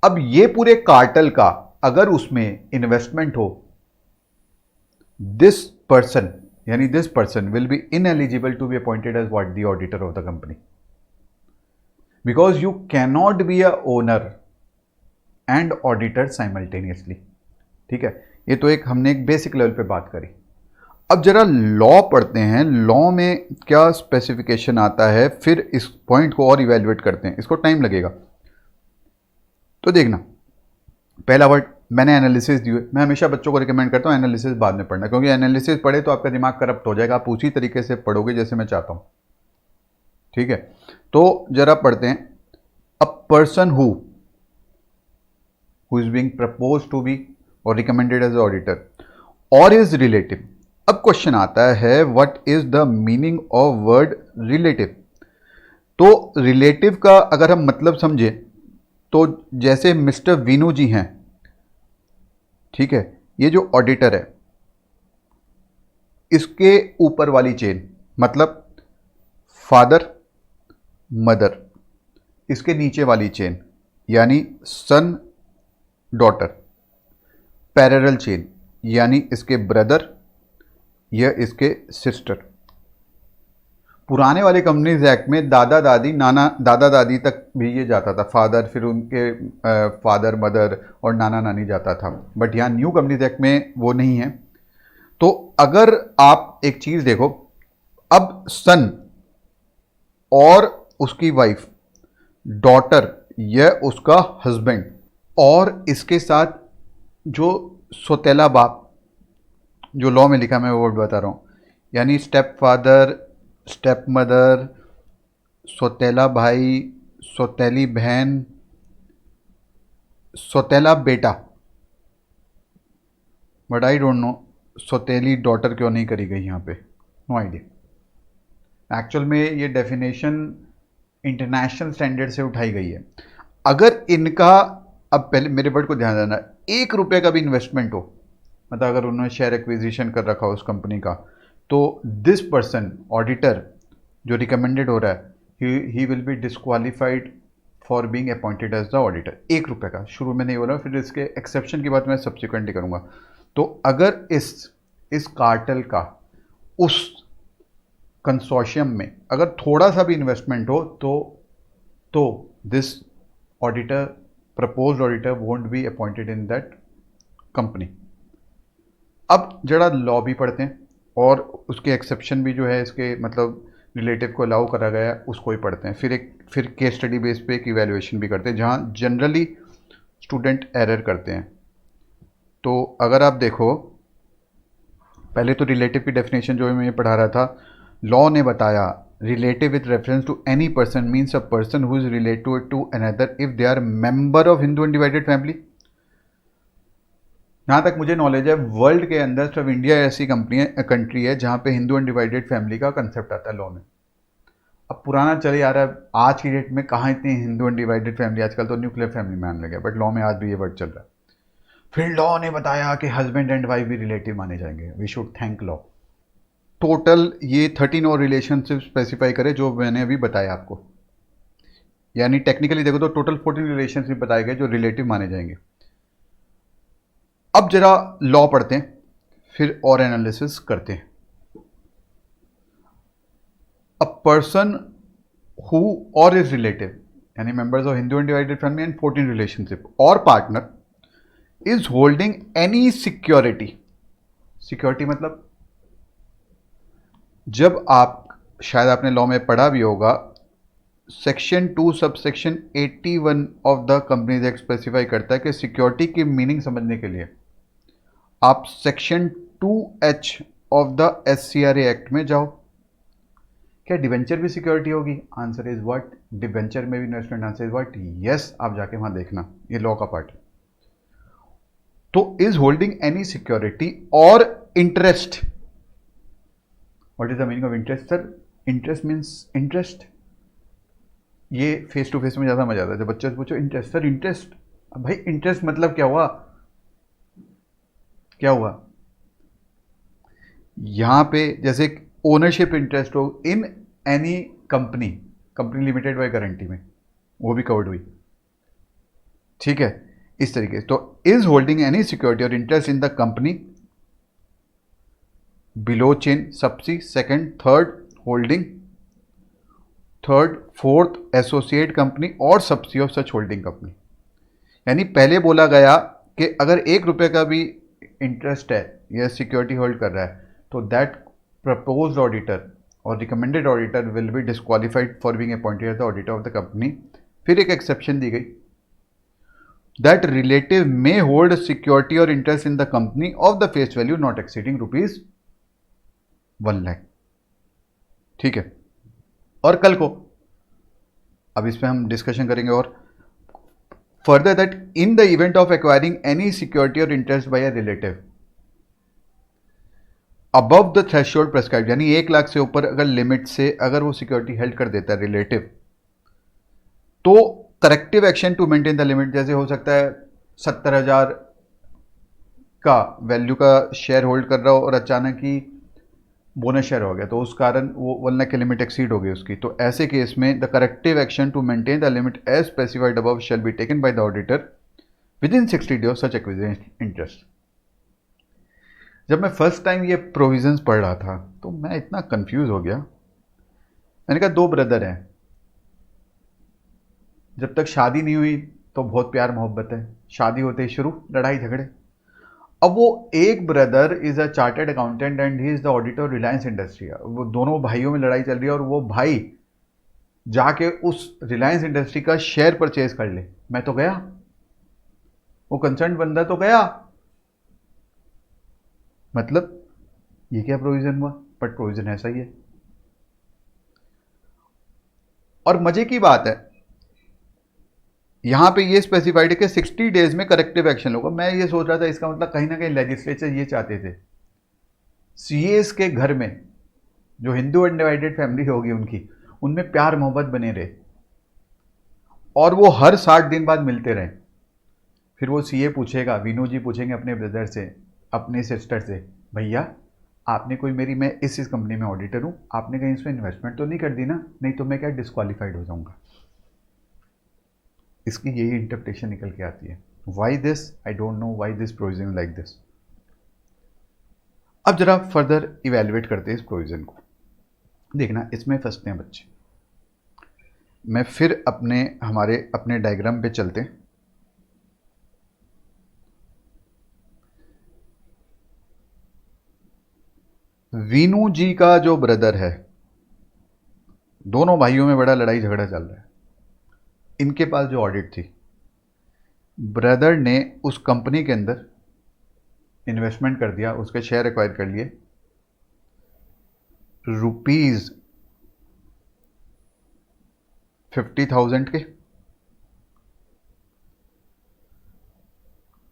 अब ये पूरे कार्टल का अगर उसमें इन्वेस्टमेंट हो, दिस पर्सन यानी this person will be ineligible to be appointed as what? The auditor of the company, because you cannot be a owner and auditor simultaneously. ठीक है, ये तो एक हमने एक बेसिक लेवल पे बात करी। अब जरा लॉ पढ़ते हैं, लॉ में क्या स्पेसिफिकेशन आता है, फिर इस पॉइंट को और इवेल्युएट करते हैं। इसको टाइम लगेगा, तो देखना। पहला वर्ड मैंने एनालिसिस दिए। मैं हमेशा बच्चों को रिकमेंड करता हूं एनालिसिस बाद में पढ़ना, क्योंकि एनालिसिस पढ़े तो आपका दिमाग करप्ट हो जाएगा, आप उसी तरीके से पढ़ोगे जैसे मैं चाहता हूं। ठीक है, तो जरा पढ़ते हैं। A person who is being propose to be or recommended as auditor or is relative. अब क्वेश्चन आता है, what is the meaning of word relative? तो रिलेटिव का अगर हम मतलब समझे तो जैसे मिस्टर वीनू जी हैं, ठीक है, ये जो ऑडिटर है इसके ऊपर वाली चेन मतलब फादर मदर, इसके नीचे वाली चेन यानी सन डॉटर, पैरेलल चेन यानी इसके ब्रदर या इसके सिस्टर। पुराने वाले कंपनीज एक्ट में दादा दादी नाना दादा दादी तक भी ये जाता था, फादर, फिर उनके फादर मदर और नाना नानी जाता था, बट यहाँ न्यू कंपनीज एक्ट में वो नहीं है। तो अगर आप एक चीज़ देखो, अब सन और उसकी वाइफ, डॉटर यह उसका हस्बैंड, और इसके साथ जो सौतेला बाप, जो लॉ में लिखा मैं वो वर्ड बता रहा हूँ, यानी स्टेप फादर, स्टेप मदर, सौतेला भाई, सौतेली बहन, सौतेला बेटा, बट आई डोंट नो सौतेली डॉटर क्यों नहीं करी गई यहाँ पे, नो आइडिया। एक्चुअल में ये डेफिनेशन इंटरनेशनल स्टैंडर्ड से उठाई गई है। अगर इनका, अब पहले मेरे वर्ड को ध्यान देना, 1 रुपये का भी इन्वेस्टमेंट हो, मतलब अगर उन्होंने शेयर एक्विजिशन कर रखा हो उस कंपनी का, तो दिस पर्सन ऑडिटर जो रिकमेंडेड हो रहा है, he will be disqualified for being appointed as the auditor. 1 रुपये का, शुरू में नहीं बोला, फिर इसके एक्सेप्शन की बात मैं सब्सिक्वेंटली करूँगा। तो अगर इस कार्टेल का उस कंसोर्शियम में अगर थोड़ा सा भी इन्वेस्टमेंट हो तो this auditor, proposed auditor won't be appointed in that company. अब जरा लॉ भी पढ़ते हैं और उसके एक्सेप्शन भी जो है इसके मतलब रिलेटिव को अलाउ करा गया है उसको ही पढ़ते हैं, फिर केस स्टडी बेस पे एक इवैल्यूएशन भी करते हैं जहाँ जनरली स्टूडेंट एरर करते हैं। तो अगर आप देखो, पहले तो रिलेटिव की डेफिनेशन जो मैं पढ़ा रहा था, लॉ ने बताया relative with reference to any person means a person who is related to another if they are member of Hindu undivided family. जहाँ तक मुझे नॉलेज है वर्ल्ड के अंदर सिर्फ इंडिया ऐसी कंट्री है जहाँ पे हिंदू अनडिवाइडेड फैमिली का कंसेप्ट आता है लॉ में। अब पुराना चले आ रहा है, आज की डेट में कहाँ इतनी हिंदू अनडिवाइडेड फैमिली, आजकल तो न्यूक्लियर फैमिली में आने लगे, बट लॉ में आज भी ये वर्ड चल रहा है। फिर लॉ ने बताया कि हस्बैंड एंड वाइफ भी रिलेटिव माने जाएंगे, we should thank law. Total ये 13 और रिलेशनशिप स्पेसिफाई करे जो मैंने अभी बताया आपको, यानी टेक्निकली देखो तो टोटल 14 रिलेशनशिप बताए गए जो रिलेटिव माने जाएंगे। अब जरा लॉ पढ़ते हैं फिर और एनालिसिस करते हैं। अ पर्सन हु और इज रिलेटिव यानी members of Hindu undivided family and 14 relationship और partner is holding any security. Security मतलब जब आप, शायद आपने लॉ में पढ़ा भी होगा, section 2 subsection 81 of the companies act specify करता है कि सिक्योरिटी की मीनिंग समझने के लिए आप section 2H of the SCRA act में जाओ। क्या डिवेंचर भी सिक्योरिटी होगी? आंसर इज व्हाट, डिवेंचर में भी investment, answer is what, yes. आप जाके वहां देखना, ये लॉ का पार्ट है। तो इज होल्डिंग एनी सिक्योरिटी और interest. What is the meaning of interest sir? Interest means interest, ये फेस टू फेस में ज़्यादा मजा आता है। जब बच्चे से पूछो इंटरेस्ट, सर इंटरेस्ट, भाई इंटरेस्ट मतलब क्या हुआ? क्या हुआ? यहां पे जैसे ओनरशिप इंटरेस्ट हो in any company, company limited by guarantee में, वो भी कवर्ड हुई, ठीक है, इस तरीके से। तो इज होल्डिंग एनी सिक्योरिटी और interest in the company below chain, subsea, second, third holding, third, fourth associate company और सबसी ऑफ सच होल्डिंग कंपनी। यानी पहले बोला गया कि अगर 1 रुपये का भी इंटरेस्ट है या सिक्योरिटी होल्ड कर रहा है तो दैट प्रपोज्ड ऑडिटर और recommended auditor will be disqualified for being appointed as the auditor of the company. फिर एक एक्सेप्शन दी गई, that relative may hold security और interest in the company of the face value not exceeding ₹1 lakh, ठीक है। और कल को, अब इस पर हम डिस्कशन करेंगे और further, that in the event of acquiring any security और interest by a relative above the threshold prescribe, यानी 1 लाख से ऊपर अगर लिमिट से अगर वो सिक्योरिटी हेल्ड कर देता है रिलेटिव, तो corrective action to maintain the limit, जैसे हो सकता है 70,000 का वैल्यू का शेयर होल्ड कर रहा हो और अचानक ही बोनस शेयर हो गया, तो उस कारण वो 1 लाख की लिमिट एक्सीड हो गई उसकी, तो ऐसे केस में the corrective action to maintain the limit as specified above shall be taken by the auditor within 60 days of such acquisition interest. जब मैं फर्स्ट टाइम ये प्रोविजंस पढ़ रहा था तो मैं इतना कंफ्यूज हो गया। मैंने कहा दो ब्रदर हैं, जब तक शादी नहीं हुई तो बहुत प्यार मोहब्बत है, शादी होते ही शुरू लड़ाई झगड़े। अब वो एक brother is a chartered accountant and he is the auditor Reliance industry, वो दोनों भाइयों में लड़ाई चल रही है और वो भाई जाके उस रिलायंस इंडस्ट्री का शेयर परचेज कर ले। मैं तो गया, वो कंसर्न बंदा तो गया, मतलब ये क्या प्रोविजन हुआ? बट प्रोविजन ऐसा ही है। और मजे की बात है यहां पे ये स्पेसिफाइड है कि 60 डेज में करेक्टिव एक्शन होगा। मैं ये सोच रहा था इसका मतलब कहीं ना कहीं लेजिस्लेचर ये चाहते थे सीएस के घर में जो हिंदू अनडिवाइडेड फैमिली होगी उनकी, उनमें प्यार मोहब्बत बने रहे और वो हर 60 दिन बाद मिलते रहे। फिर वो सीए पूछेगा, वीनू जी पूछेंगे अपने ब्रदर से, अपने सिस्टर से, भैया आपने कोई मेरी, मैं इस कंपनी में ऑडिटर हूं, आपने कहीं इसमें इन्वेस्टमेंट तो नहीं कर दी ना, नहीं तो मैं क्या डिस्क्वालीफाइड हो जाऊंगा। इसकी यही इंटरप्रिटेशन निकल के आती है। Why this? I don't know why this provision like this. अब जरा फर्दर इवेल्युएट करते हैं इस प्रोविजन को। देखना इसमें फंसते हैं बच्चे। मैं फिर अपने डायग्राम पे चलते हैं। वीनू जी का जो ब्रदर है, दोनों भाइयों में बड़ा लड़ाई झगड़ा चल रहा है। इनके पास जो ऑडिट थी, ब्रदर ने उस कंपनी के अंदर इन्वेस्टमेंट कर दिया, उसके शेयर एक्वायर कर लिए ₹50,000 के।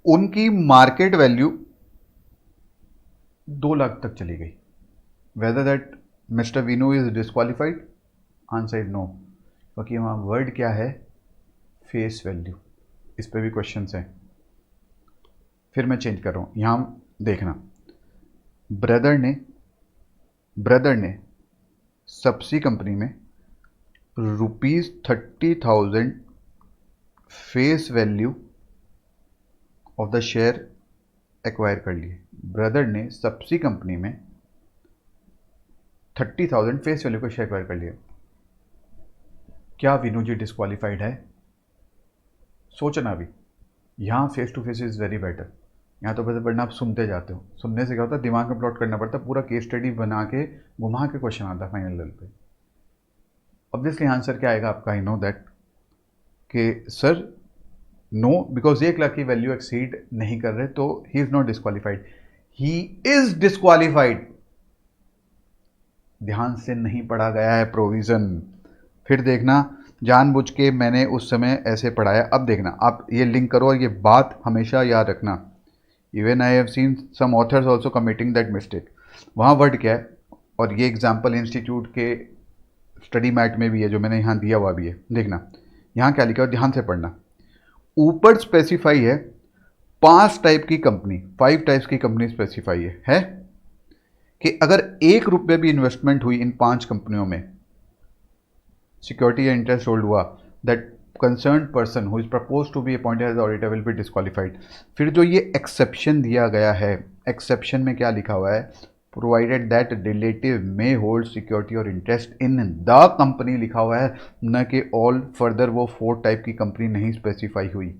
उनकी मार्केट वैल्यू 2 लाख तक चली गई। Whether that mister Vinu is disqualified? Answer is no, क्योंकि वहां वर्ड क्या है? Face value. इस पे भी क्वेश्चंस हैं, फिर मैं चेंज कर रहा हूं। यहां देखना, ब्रदर ने सबसी कंपनी में ₹30,000 face value of the share acquire कर लिए। ब्रदर ने सबसी कंपनी में 30,000 फेस वैल्यू का शेयर एक्वायर कर लिया। क्या वीनू जी डिस्क्वालीफाइड है? सोचना भी, यहाँ face to face is very better. यहाँ तो बस पढ़ना आप सुनते जाते हो, सुनने से क्या होता है दिमाग में प्लॉट करना पड़ता है, पूरा केस स्टडी बना के घुमा के क्वेश्चन आता है फाइनल लेवल पे। ऑब्वियसली आंसर क्या आएगा आपका? आई नो दैट कि सर नो, बिकॉज 1 लाख की वैल्यू एक्सीड नहीं कर रहे तो he is not disqualified. He is disqualified. ध्यान से नहीं पढ़ा गया है प्रोविजन। फिर देखना, जानबूझ के मैंने उस समय ऐसे पढ़ाया। अब देखना, आप ये लिंक करो और ये बात हमेशा याद रखना। Even I have seen some authors also committing that mistake. वहाँ वर्ड क्या है, और ये एग्जाम्पल इंस्टीट्यूट के स्टडी मैट में भी है जो मैंने यहाँ दिया हुआ भी है। देखना यहाँ क्या लिखा है, ध्यान से पढ़ना। ऊपर स्पेसिफाई है 5 टाइप की कंपनी, 5 टाइप्स की कंपनी स्पेसिफाई है कि अगर ₹1 भी इन्वेस्टमेंट हुई इन 5 कंपनियों में, सिक्योरिटी या इंटरेस्ट होल्ड हुआ, that concern person who is propose to be appointed as auditor will be disqualified. फिर जो ये एक्सेप्शन दिया गया है, एक्सेप्शन में क्या लिखा हुआ है? Provided that relative may hold security और इंटरेस्ट इन द कंपनी लिखा हुआ है, न कि ऑल। फर्दर वो 4 टाइप की कंपनी नहीं स्पेसिफाई हुई,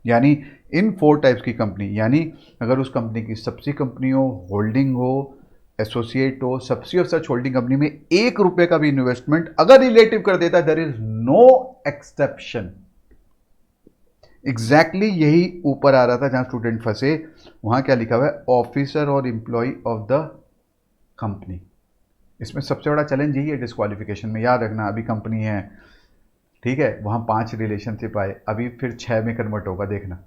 यानी इन 4 टाइप्स की कंपनी, यानी अगर उस कंपनी की सबसी कंपनी हो, होल्डिंग हो, एसोसिएट हो, सबसी और सच होल्डिंग कंपनी में ₹1 का भी इन्वेस्टमेंट अगर रिलेटिव कर देता है, there is no exception. Exactly यही ऊपर आ रहा था जहां स्टूडेंट फंसे। वहां क्या लिखा हुआ है? ऑफिसर और एम्प्लॉय ऑफ द कंपनी। इसमें सबसे बड़ा चैलेंज यही है डिस्क्वालिफिकेशन में। याद रखना, अभी कंपनी है, ठीक है, वहां 5 रिलेशनशिप आए, अभी फिर 6 में कन्वर्ट होगा। देखना,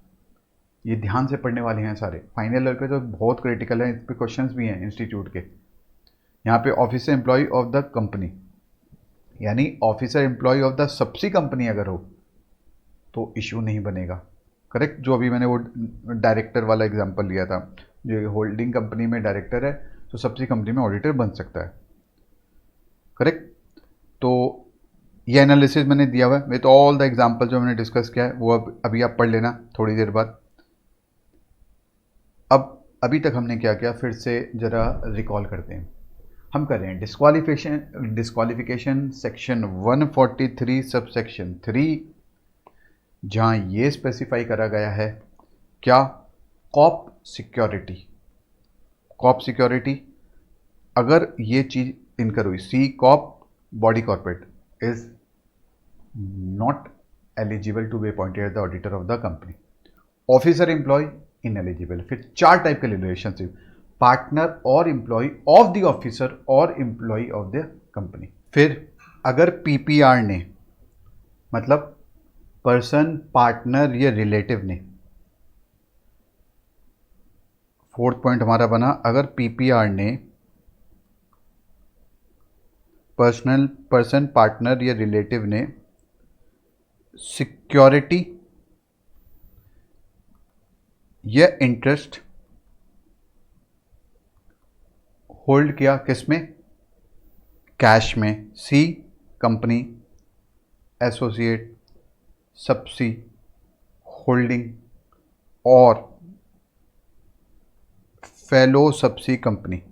ये ध्यान से पढ़ने वाले हैं सारे। फाइनल लेवल पे तो बहुत क्रिटिकल है, इस पे क्वेश्चंस भी हैं इंस्टीट्यूट के। यहाँ पे officer employ of the company, यानी ऑफिसर एम्प्लॉय ऑफ द सबसी कंपनी अगर हो तो इशू नहीं बनेगा। करेक्ट, जो अभी मैंने वो डायरेक्टर वाला एग्जांपल लिया था, जो होल्डिंग कंपनी में डायरेक्टर है तो सब्सिडी कंपनी में ऑडिटर बन सकता है। करेक्ट, तो ये एनालिसिस मैंने दिया हुआ है विथ ऑल द एग्जांपल जो मैंने डिस्कस किया है, वो अभी आप पढ़ लेना थोड़ी देर बाद। अब अभी तक हमने क्या किया, फिर से ज़रा रिकॉल करते हैं। हम कर रहे हैं डिस्क्वालिफिकेशन सेक्शन 143 सब सेक्शन 3, जहाँ ये स्पेसिफाई करा गया है क्या, कॉप सिक्योरिटी। कॉप सिक्योरिटी, अगर ये चीज़ इनकर हुई, C corp body corporate is not eligible to be appointed as the auditor of the company. Officer employ ineligible. फिर 4 टाइप के रिलेशनशिप, पार्टनर और एम्प्लॉय ऑफ द ऑफिसर और employ of the company. फिर अगर PPR ने, मतलब person, partner या relative ने, 4th पॉइंट हमारा बना, अगर पीपीआर ने पर्सन, पार्टनर या रिलेटिव ने सिक्योरिटी या इंटरेस्ट होल्ड किया, किसमें, कैश में, सी कंपनी, एसोसिएट, सब्सी, होल्डिंग और फेलो सब्सी कंपनी।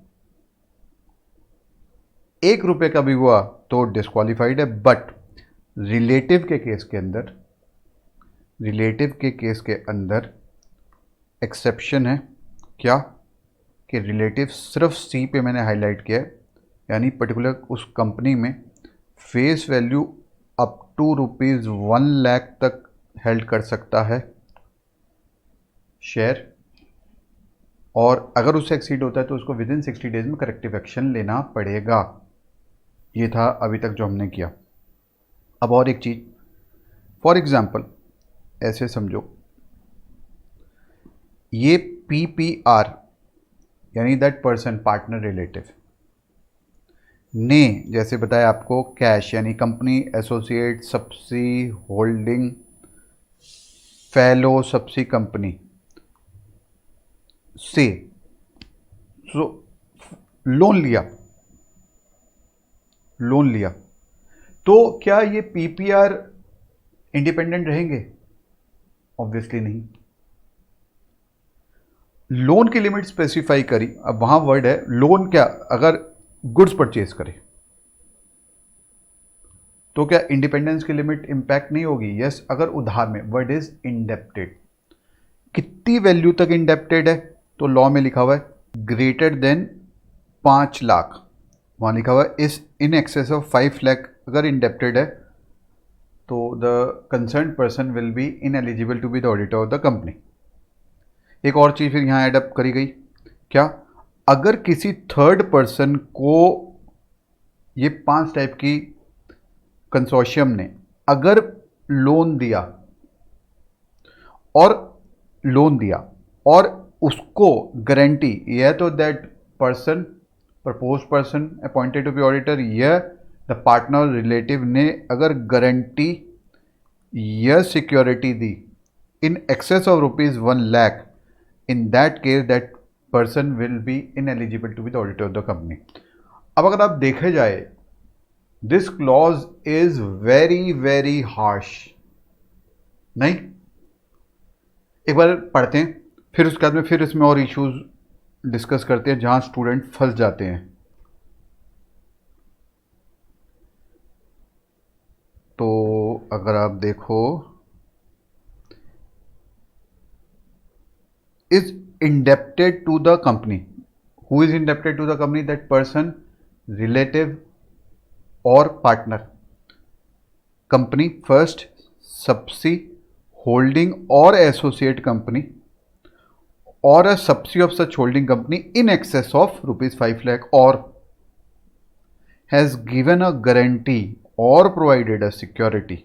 1 रुपये का भी हुआ तो डिस्क्वालिफाइड है। बट रिलेटिव के केस के अंदर एक्सेप्शन है, क्या, कि रिलेटिव सिर्फ सी पे मैंने हाईलाइट किया है, यानी पर्टिकुलर उस कंपनी में फेस वैल्यू अप टू ₹1,00,000 तक हेल्ड कर सकता है शेयर, और अगर उससे एक्सीड होता है तो उसको विद इन 60 डेज में करेक्टिव एक्शन लेना पड़ेगा। ये था अभी तक जो हमने किया। अब और एक चीज़, फॉर एग्जाम्पल ऐसे समझो, ये पीपीआर यानी दैट पर्सन, पार्टनर, रिलेटिव ने, जैसे बताया आपको, कैश यानी company, associate, subsi, holding, fellow subsi company से लोन लिया, तो क्या ये पीपीआर इंडिपेंडेंट रहेंगे? ऑब्वियसली नहीं। लोन की लिमिट स्पेसिफाई करी, अब वहां वर्ड है लोन, क्या, अगर गुड्स परचेज करे तो क्या इंडिपेंडेंस की लिमिट इंपैक्ट नहीं होगी? यस, अगर उधार में, वर्ड इज इंडेप्टेड। कितनी वैल्यू तक इंडेप्टेड है? तो लॉ में लिखा हुआ है ग्रेटर देन 5 लाख, वहां लिखा हुआ है इस इन एक्सेस ऑफ 5 लाख अगर इंडेप्टेड है तो the concern person will be ineligible to be the auditor of the company. एक और चीज़ फिर यहाँ एडअप करी गई, क्या, अगर किसी थर्ड पर्सन को, ये 5 टाइप की कंसोर्शियम ने अगर लोन दिया और उसको गारंटी, यह तो that person, propose person appointed to be auditor, यह द पार्टनर रिलेटिव ने अगर गारंटी या सिक्योरिटी दी in excess of ₹1,00,000, in that case that person will be ineligible to be the auditor of the company. अब अगर आप देखे जाए, this clause is very very harsh, नहीं? एक बार पढ़ते हैं, फिर उसके बाद में फिर इसमें और इश्यूज डिस्कस करते हैं जहां स्टूडेंट फंस जाते हैं। तो अगर आप देखो, is indebted to the company. Who is indebted to the company? That person, relative or partner. Company first, subsidy, holding or associate company, or a subsidy of such holding company in excess of ₹5 lakh, or has given a guarantee or provided a security.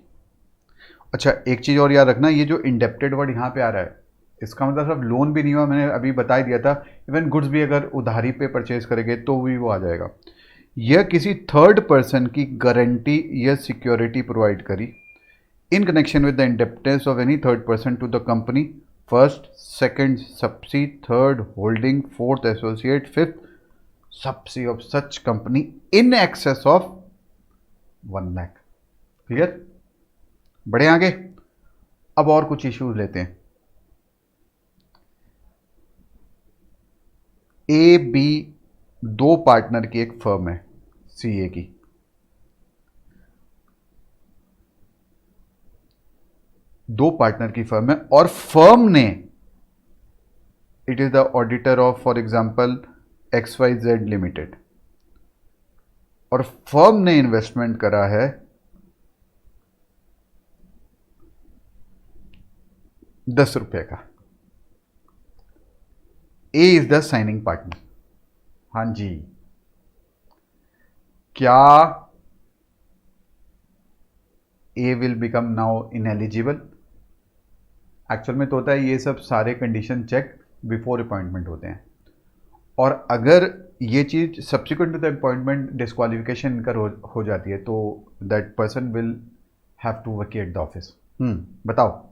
अच्छा, एक चीज़ और याद रखना, ये जो indebted word यहाँ पे आ रहा है, इसका मतलब सिर्फ लोन भी नहीं हुआ, मैंने अभी बता दिया था, इवन गुड्स भी अगर उधारी पे परचेज करेंगे तो भी वो आ जाएगा। यह किसी थर्ड पर्सन की गारंटी या सिक्योरिटी प्रोवाइड करी in connection with the indebtedness of any third person to the company, first, second subsea, third holding, fourth associate, fifth subsea of such company in excess of 1 lakh. Clear? बढ़े आगे. अब और कुछ issues लेते हैं. A B दो partner की एक फर्म है, सीए की. दो पार्टनर की फर्म है और फर्म ने, it is the auditor of for example XYZ limited, और फर्म ने इन्वेस्टमेंट करा है 10 रुपए का. A is the signing partner. हाँ जी, क्या A will become now ineligible? Actual में तो होता है ये सब सारे कंडीशन चेक बिफोर अपॉइंटमेंट होते हैं, और अगर ये चीज subsequent to the appointment disqualification incur हो जाती है तो that person will have to vacate the office. बताओ.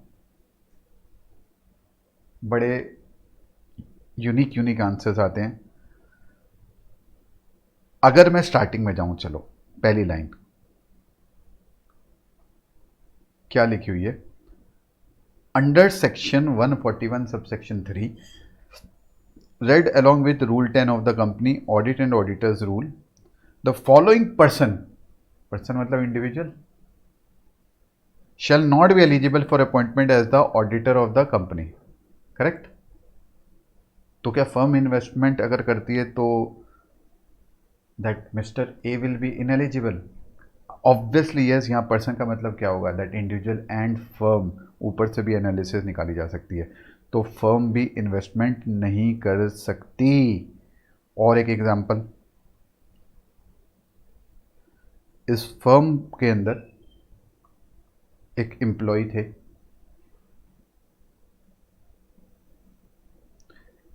बड़े यूनिक आंसर्स आते हैं. अगर मैं स्टार्टिंग में जाऊं, चलो पहली लाइन क्या लिखी हुई है? Under section 141 subsection 3 read along with rule 10 of the company audit and auditors rule, the following person मतलब individual shall not be eligible for appointment as the auditor of the company. Correct? तो क्या firm investment अगर करती है तो that mister A will be ineligible? Obviously yes. यहाँ person का मतलब क्या होगा? That individual and firm. ऊपर से भी एनालिसिस निकाली जा सकती है. तो फर्म भी इन्वेस्टमेंट नहीं कर सकती. और एक एग्जांपल, इस फर्म के अंदर एक एम्प्लॉय थे.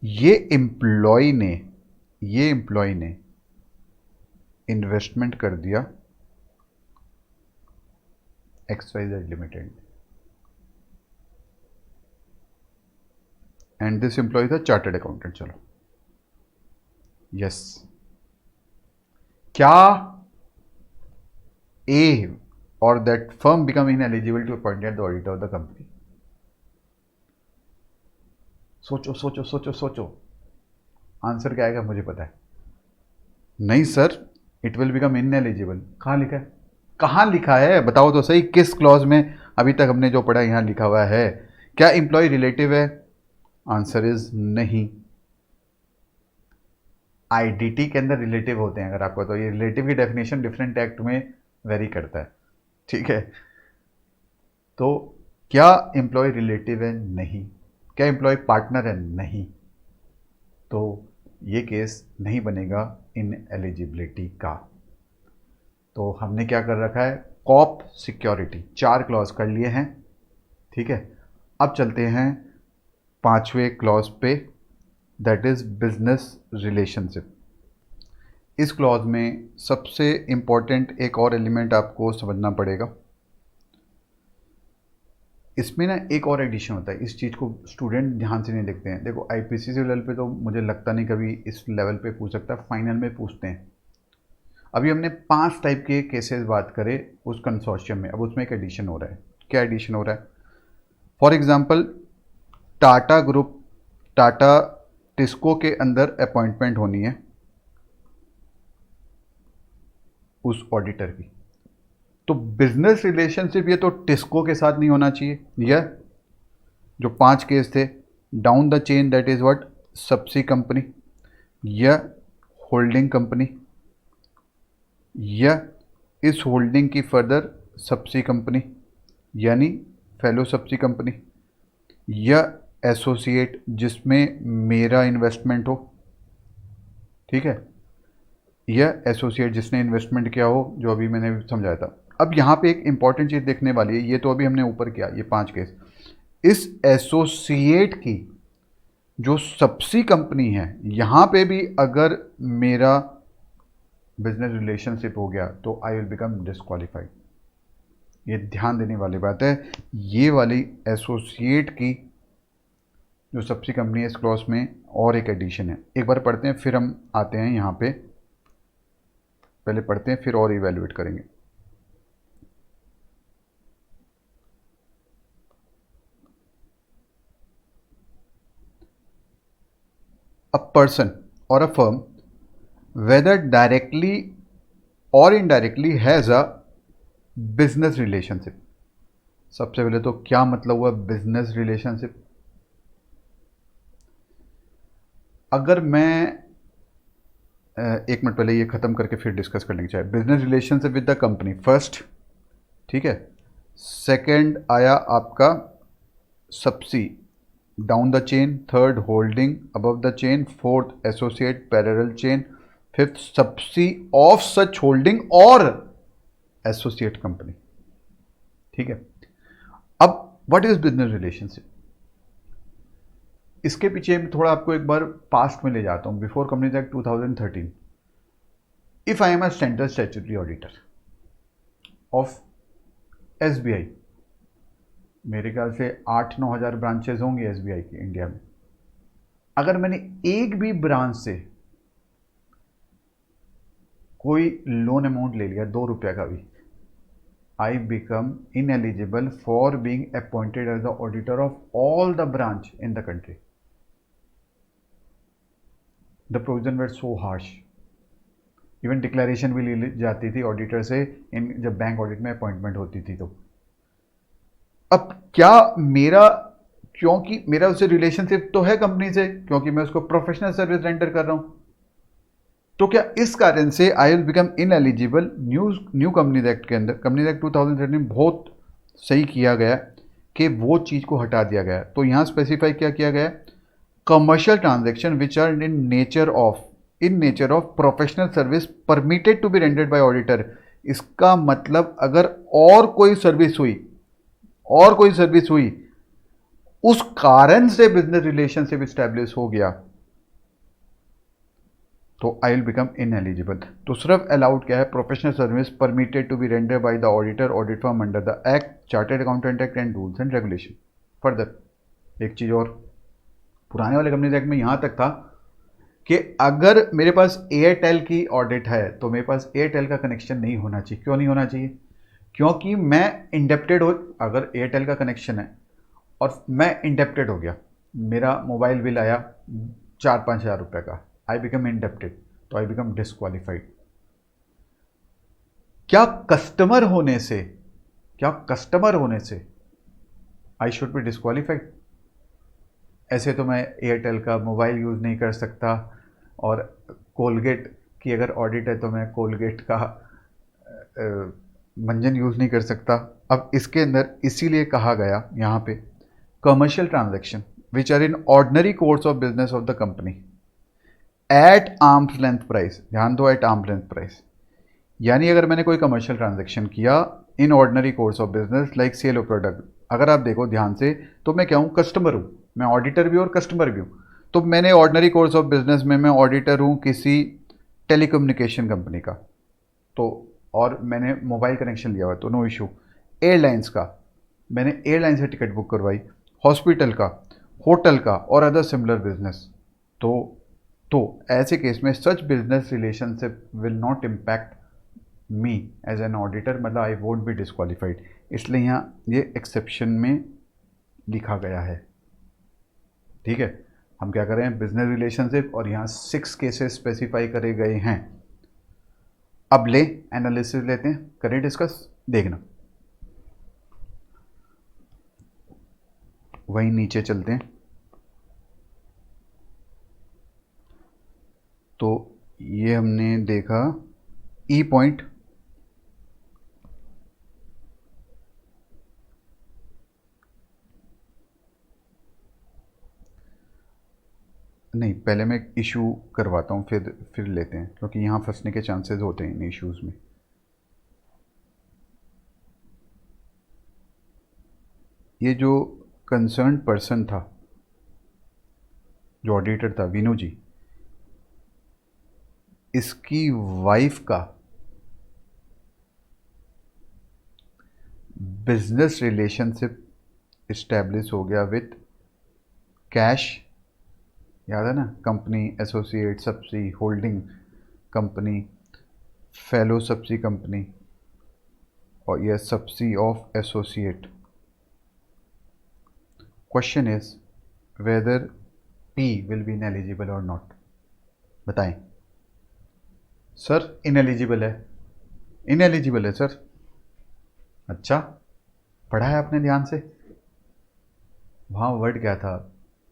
ये एम्प्लॉय ने इन्वेस्टमेंट कर दिया XYZ limited, and this employ था चार्टर्ड अकाउंटेंट. चलो यस. क्या A or that firm become ineligible to appointed the auditor of the company? सोचो सोचो सोचो सोचो. आंसर क्या आएगा मुझे पता है. नहीं sir, it will become ineligible. कहाँ लिखा है? कहाँ लिखा है बताओ तो सही. किस क्लॉज में? अभी तक हमने जो पढ़ा यहां लिखा हुआ है. क्या एम्प्लॉय रिलेटिव है? आंसर इज नहीं. आईडीटी के अंदर रिलेटिव होते हैं अगर आपको, तो ये रिलेटिव की डेफिनेशन डिफरेंट एक्ट में वेरी करता है. ठीक है. तो क्या एम्प्लॉय रिलेटिव है? नहीं. क्या एम्प्लॉय पार्टनर है? नहीं. तो ये केस नहीं बनेगा इन एलिजिबिलिटी का. तो हमने क्या कर रखा है? कॉप सिक्योरिटी 4 क्लॉज कर लिए हैं. ठीक है. अब चलते हैं 5वें क्लॉज पे, दैट इज बिजनेस रिलेशनशिप. इस क्लॉज में सबसे इंपॉर्टेंट एक और एलिमेंट आपको समझना पड़ेगा. इसमें ना एक और एडिशन होता है. इस चीज़ को स्टूडेंट ध्यान से नहीं देखते हैं. देखो आईपीसीसी लेवल पे तो मुझे लगता नहीं कभी इस लेवल पे पूछ सकता, फाइनल में पूछते हैं. अभी हमने 5 टाइप के केसेस बात करे उस कंसोर्शियम में. अब उसमें एक एडिशन हो रहा है. क्या एडिशन हो रहा है? For example Tata group, Tata TISCO के अंदर अपॉइंटमेंट होनी है उस ऑडिटर की. तो बिजनेस रिलेशनशिप ये तो टिस्को के साथ नहीं होना चाहिए. यह जो 5 केस थे, down the chain that is what? Subsea company, या होल्डिंग कंपनी, या इस होल्डिंग की फर्दर सबसी कंपनी यानी फेलो सबसी कंपनी, या एसोसिएट जिसमें मेरा इन्वेस्टमेंट हो. ठीक है. या एसोसिएट जिसने इन्वेस्टमेंट किया हो, जो अभी मैंने समझाया था. अब यहाँ पे एक इंपॉर्टेंट चीज़ देखने वाली है. ये तो अभी हमने ऊपर किया, ये 5 केस. इस एसोसिएट की जो सबसी कंपनी है, यहाँ पे भी अगर मेरा बिजनेस रिलेशनशिप हो गया तो आई विल बिकम डिस्क्वालीफाइड. ये ध्यान देने वाली बात है। ये वाली एसोसिएट की जो सबसी कंपनी है इस क्लॉज में और एक एडिशन है, एक बार पढ़ते हैं फिर हम आते हैं यहाँ पे। पहले पढ़ते हैं फिर और इवेल्युएट करेंगे। अ person or a firm whether directly or indirectly has a business relationship। सबसे पहले तो क्या मतलब हुआ बिजनेस रिलेशनशिप। अगर मैं एक मिनट पहले ये ख़त्म करके फिर डिस्कस कर लेंगे। चाहे business relationship with the company first, ठीक है। सेकंड आया आपका subsi down the chain, third holding above the chain, fourth associate parallel chain, fifth subsi of such holding और एसोसिएट कंपनी, ठीक है। अब व्हाट इज बिजनेस रिलेशनशिप, इसके पीछे मैं थोड़ा आपको एक बार पास्ट में ले जाता हूं। Before companies act 2013, if I am a central statutory auditor of SBI, मेरे ख्याल से 8-9 हज़ार ब्रांचेज होंगी एसबीआई की इंडिया में। अगर मैंने एक भी ब्रांच से कोई लोन अमाउंट ले लिया 2 रुपये का भी, I become ineligible for being appointed as the auditor of all the branch in the country. The provision were so harsh, even declaration भी ली जाती थी ऑडिटर से इन जब बैंक ऑडिट में अपॉइंटमेंट होती थी। तो अब क्या मेरा, क्योंकि मेरा उससे रिलेशनशिप तो है कंपनी से, क्योंकि मैं उसको प्रोफेशनल सर्विस रेंडर कर रहा हूं, तो क्या इस कारण से I will become in eligible. New companies act के अंदर, कंपनीज एक्ट 2013 बहुत सही किया गया कि वो चीज़ को हटा दिया गया। तो यहाँ स्पेसिफाई क्या किया गया, commercial transaction which are in nature of professional service permitted to be rendered by auditor. इसका मतलब अगर और कोई सर्विस हुई उस कारण से बिजनेस रिलेशनशिप स्टैब्लिश हो गया, तो आई विल बिकम इनएलिजिबल। तो सिर्फ अलाउड क्या है, professional service permitted to be render by the auditor audit firm under the act, chartered accountant act and rules and regulation. Further एक चीज़ और, पुराने वाले कंपनीज एक्ट में यहाँ तक था कि अगर मेरे पास एयरटेल की ऑडिट है तो मेरे पास एयरटेल का कनेक्शन नहीं होना चाहिए। क्यों नहीं होना चाहिए, क्योंकि मैं इंडेप्टेड हो, अगर एयरटेल का कनेक्शन है और मैं इंडेप्टेड हो गया, मेरा मोबाइल बिल आया 4-5 हज़ार रुपये का, आई बिकम इंडेप्टेड, तो आई बिकम डिस्क्वालीफाइड। क्या कस्टमर होने से आई शुड बी डिस्क्वालीफाइड। ऐसे तो मैं एयरटेल का मोबाइल यूज़ नहीं कर सकता, और कोलगेट की अगर ऑडिट है तो मैं कोलगेट का मंजन यूज़ नहीं कर सकता। अब इसके अंदर इसीलिए कहा गया यहाँ पे commercial transaction which are in ordinary course of business of the company at arms length price. ध्यान दो, एट आर्म्स लेंथ प्राइस, यानी अगर मैंने कोई कमर्शियल ट्रांजैक्शन किया in ordinary course of business like sale of product, अगर आप देखो ध्यान से तो मैं क्या हूँ, कस्टमर हूँ, मैं ऑडिटर भी हूँ और कस्टमर भी हूँ। तो मैंने ऑर्डिनरी कोर्स ऑफ बिजनेस में मैं ऑडिटर हूँ किसी टेलीकम्युनिकेशन कंपनी का, तो और मैंने मोबाइल कनेक्शन लिया हुआ तो नो इशू। एयरलाइंस का, मैंने एयरलाइन से टिकट बुक करवाई, हॉस्पिटल का, होटल का और अदर सिमिलर बिजनेस, तो ऐसे केस में such business relationship will not impact me as an auditor, मतलब आई वोंट बी डिस्क्वालीफाइड। इसलिए यहाँ ये एक्सेप्शन में लिखा गया है, ठीक है। हम क्या कर रहे हैं, बिजनेस रिलेशनशिप, और यहाँ 6 केसेस स्पेसिफाई करे गए हैं। अब ले एनालिसिस लेते हैं, करें डिस्कस, देखना वहीं नीचे चलते हैं। तो ये हमने देखा ई पॉइंट, नहीं पहले मैं इशू करवाता हूँ फिर लेते हैं, क्योंकि यहाँ फंसने के चांसेस होते हैं इन इश्यूज़ में। ये जो कंसर्न पर्सन था, जो ऑडिटर था वीनू जी, इसकी वाइफ का बिजनेस रिलेशनशिप इस्टेब्लिश हो गया विथ कैश, याद है ना, company, associate, subsi, holding company, fellow subsi company, और यह subsi of associate. Question is whether P will be ineligible और नॉट। बताएं। सर इनएलिजिबल है, इनएलिजिबल है सर। अच्छा, पढ़ा है आपने ध्यान से? वहाँ वर्ड क्या था?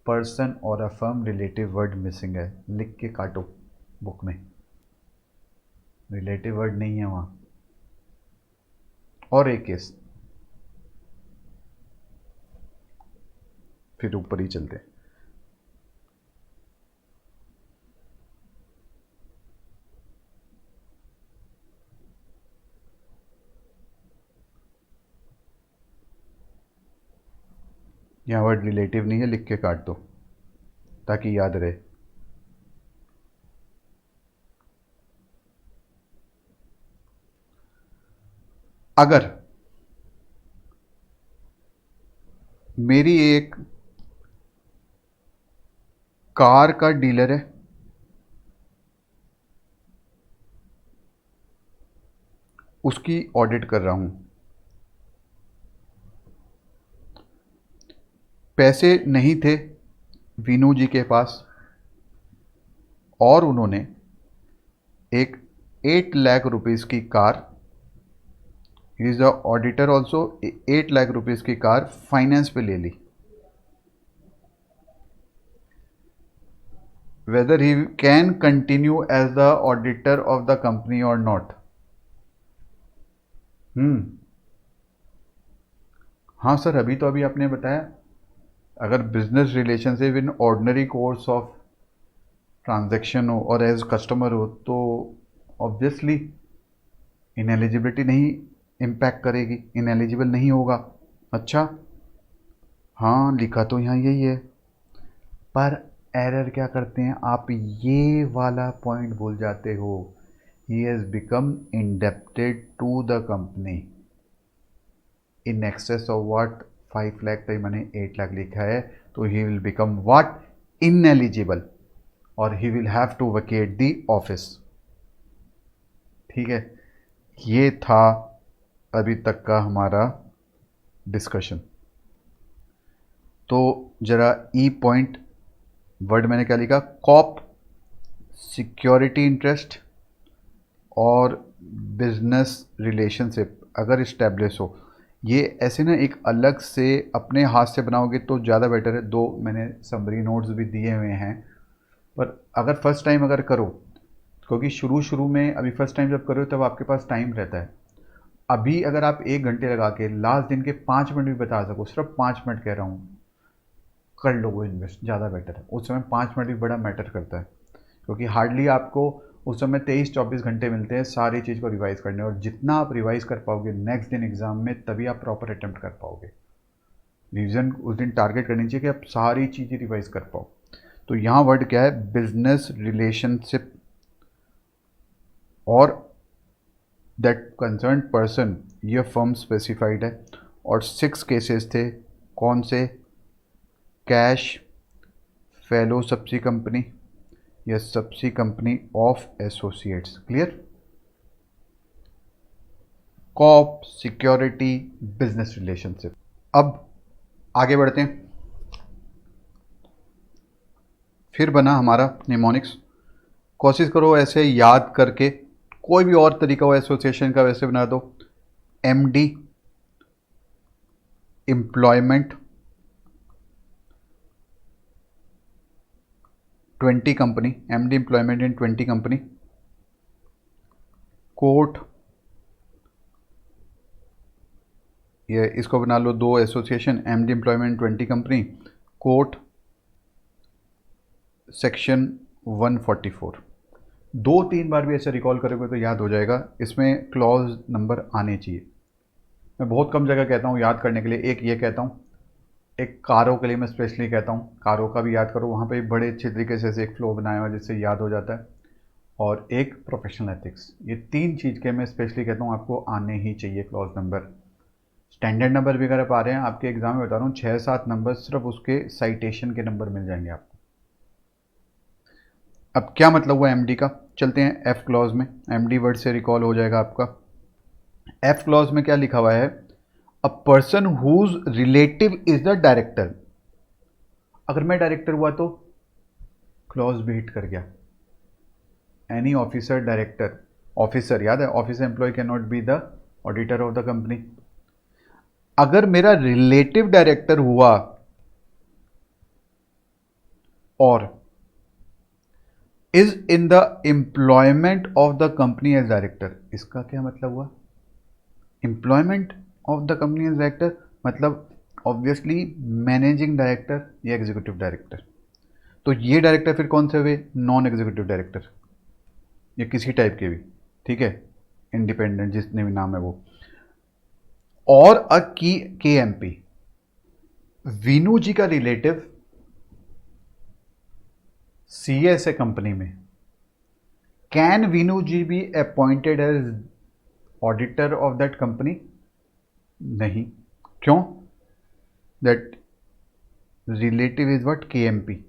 Person or a firm relative word missing है, लिख के काटो बुक में, रिलेटिव वर्ड नहीं है वहाँ। और एक केस, फिर ऊपर ही चलते हैं। यहाँ वर्ड रिलेटिव नहीं है, लिख के काट दो ताकि याद रहे। अगर मेरी एक कार का डीलर है, उसकी ऑडिट कर रहा हूं, पैसे नहीं थे वीनू जी के पास, और उन्होंने एक 8 लाख रुपीस की car, he is the auditor also, 8 lakh rupees की कार फाइनेंस पे ले ली। whether he can continue as the auditor of the company or not। हाँ सर, अभी आपने बताया अगर business relationship in ordinary course of transaction हो और एज कस्टमर हो तो ऑब्वियसली इनएलिजिबिलिटी नहीं इम्पैक्ट करेगी, इनएलिजिबल नहीं होगा। अच्छा, हाँ लिखा तो यहाँ यही है, पर एरर क्या करते हैं आप, ये वाला पॉइंट भूल जाते हो। He has become indebted to the company in excess of what 5 lakh, तो मैंने 8 लाख लिखा है, तो he will become what, ineligible, और he will have to vacate the office. ठीक है, ये था अभी तक का हमारा डिस्कशन। तो जरा ई पॉइंट वर्ड मैंने क्या लिखा, कॉप, सिक्योरिटी इंटरेस्ट और बिजनेस रिलेशनशिप अगर इस्टेब्लिश हो, ये ऐसे ना एक अलग से अपने हाथ से बनाओगे तो ज़्यादा बेटर है। 2 मैंने समरी नोट्स भी दिए हुए हैं, पर अगर फर्स्ट टाइम अगर करो, क्योंकि शुरू में अभी फर्स्ट टाइम जब करो तब आपके पास टाइम रहता है। अभी अगर आप 1 घंटे लगा के लास्ट दिन के 5 मिनट भी बता सको, सिर्फ 5 मिनट कह रहा हूँ, कर लो वो इन्वेस्ट, ज़्यादा बेटर है। उस समय 5 मिनट भी बड़ा मैटर करता है, क्योंकि हार्डली आपको उस समय 23-24 घंटे मिलते हैं सारी चीज़ को रिवाइज करने, और जितना आप रिवाइज कर पाओगे नेक्स्ट दिन एग्ज़ाम में, तभी आप प्रॉपर अटेम्प्ट कर पाओगे। रिविज़न उस दिन टारगेट करनी चाहिए कि आप सारी चीज़ें रिवाइज कर पाओ। तो यहाँ वर्ड क्या है, बिजनेस रिलेशनशिप और दैट कंसर्न पर्सन, ये फर्म स्पेसिफाइड है, और 6 केसेस थे। कौन से? कैश, फेलो सब्सी कंपनी या subsi company of associates. Clear? Cop, security, business relationship. अब आगे बढ़ते हैं। फिर बना हमारा निमोनिक्स। कोशिश करो ऐसे याद करके, कोई भी और तरीका हो एसोसिएशन का वैसे बना दो। MD, employment, 20 company, MD employment in 20 company. Court, ये इसको बना लो 2 association, MD employment 20 company, court section 144। 2-3 बार भी ऐसे रिकॉल करोगे तो याद हो जाएगा। इसमें क्लॉज नंबर आने चाहिए। मैं बहुत कम जगह कहता हूँ याद करने के लिए, एक ये कहता हूँ, एक कारों के लिए मैं स्पेशली कहता हूँ, कारों का भी याद करो, वहाँ पे बड़े अच्छे तरीके से एक फ्लो बनाया हुआ जिससे याद हो जाता है, और एक प्रोफेशनल एथिक्स। ये 3 चीज़ के मैं स्पेशली कहता हूँ आपको आने ही चाहिए क्लॉज नंबर। स्टैंडर्ड नंबर भी अगर आप आ रहे हैं, आपके एग्जाम में बता रहा हूँ 6-7 नंबर सिर्फ उसके साइटेशन के नंबर मिल जाएंगे आपको। अब क्या मतलब हुआ एमडी का, चलते हैं एफ क्लॉज में। एमडी वर्ड से रिकॉल हो जाएगा आपका। एफ क्लॉज में क्या लिखा हुआ है, a person whose relative is the director. अगर मैं डायरेक्टर हुआ तो क्लॉज भी हिट कर गया। एनी ऑफिसर डायरेक्टर, ऑफिसर याद है, officer employ can not be the auditor of the company. अगर मेरा रिलेटिव डायरेक्टर हुआ और is in the employment of the company as director, इसका क्या मतलब हुआ, employment of the company as director मतलब ऑब्वियसली मैनेजिंग डायरेक्टर या एग्जीक्यूटिव डायरेक्टर। तो ये डायरेक्टर फिर कौन से हुए, नॉन एग्जीक्यूटिव डायरेक्टर या किसी टाइप के भी, ठीक है, इंडिपेंडेंट जितने भी नाम है वो। और अ की के एम पी, वीनू जी का रिलेटिव सीएस है कंपनी में, can Vinu ji be appointed as auditor of that company? नहीं। क्यों? That relative is what, K M P.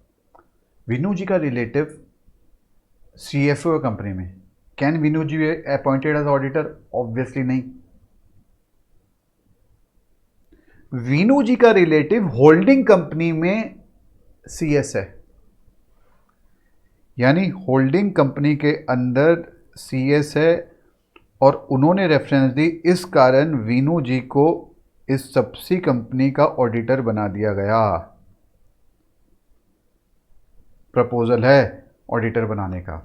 Vinu ji का रिलेटिव सीएफओ है कंपनी में, can Vinu ji be appointed as auditor? Obviously नहीं। वीनू जी का रिलेटिव होल्डिंग कंपनी में सीएस है, यानी होल्डिंग कंपनी के अंदर सीएस है और उन्होंने रेफरेंस दी, इस कारण वीनू जी को इस सबसी कंपनी का ऑडिटर बना दिया गया। प्रपोजल है ऑडिटर बनाने का।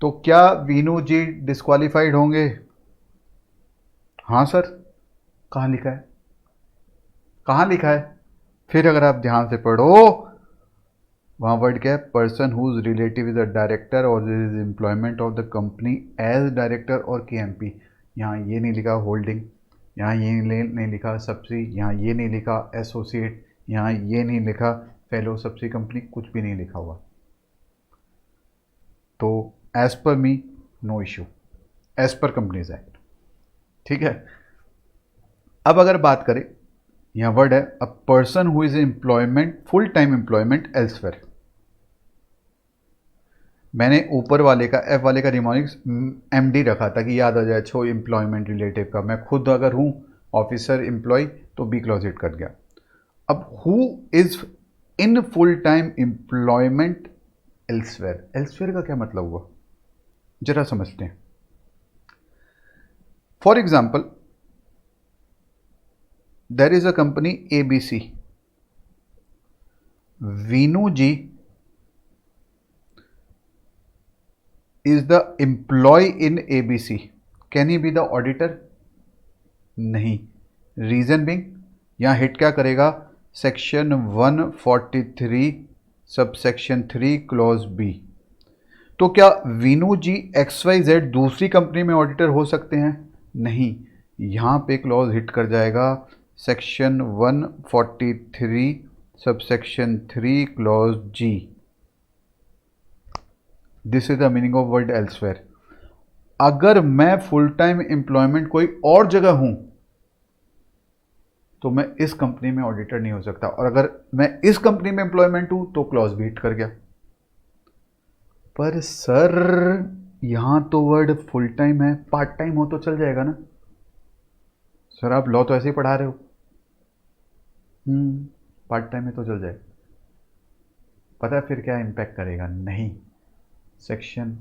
तो क्या वीनू जी डिस्क्वालिफाइड होंगे? हाँ सर। कहाँ लिखा है, कहाँ लिखा है? फिर अगर आप ध्यान से पढ़ो, वहाँ वर्ड क्या है, person whose relative is a director और is employment of the company as director और के एम पी। यहाँ ये नहीं लिखा होल्डिंग, यहाँ ये नहीं लिखा सब्सी, यहाँ ये नहीं लिखा एसोसिएट, यहाँ ये नहीं लिखा फेलो सब्सी कंपनी, कुछ भी नहीं लिखा हुआ। तो as per me no issue, as per companies act, ठीक है। अब अगर बात करें, यहाँ वर्ड है a person who is employment, full time employment elsewhere. मैंने ऊपर वाले का एफ वाले का रिमोनिक्स एमडी रखा था कि याद आ जाए, छो एम्प्लॉयमेंट रिलेटिव का। मैं खुद अगर हूँ ऑफिसर एम्प्लॉय तो बी क्लॉज हिट कर गया। अब who is in full time employment elsewhere, elsewhere का क्या मतलब हुआ, जरा समझते हैं। For example, there is a company ABC, Vinu ji is the employee in ABC, can he be the auditor? नहीं। रीजन बिंग, यहाँ हिट क्या करेगा, section 143 sub section 3 clause B. तो क्या वीनू जी XYZ दूसरी कंपनी में ऑडिटर हो सकते हैं? नहीं। यहाँ पे क्लॉज हिट कर जाएगा section 143 sub section 3 clause ji. This is the meaning of word elsewhere. अगर मैं फुल टाइम एम्प्लॉयमेंट कोई और जगह हूं तो मैं इस कंपनी में ऑडिटर नहीं हो सकता, और अगर मैं इस कंपनी में एम्प्लॉयमेंट हूं तो क्लॉज भी हिट कर गया। पर सर यहां तो वर्ड फुल टाइम है, पार्ट टाइम हो तो चल जाएगा ना। सर आप लॉ तो ऐसे ही पढ़ा रहे हो। पार्ट टाइम है तो चल जाए। पता है फिर क्या इंपैक्ट करेगा? नहीं, सेक्शन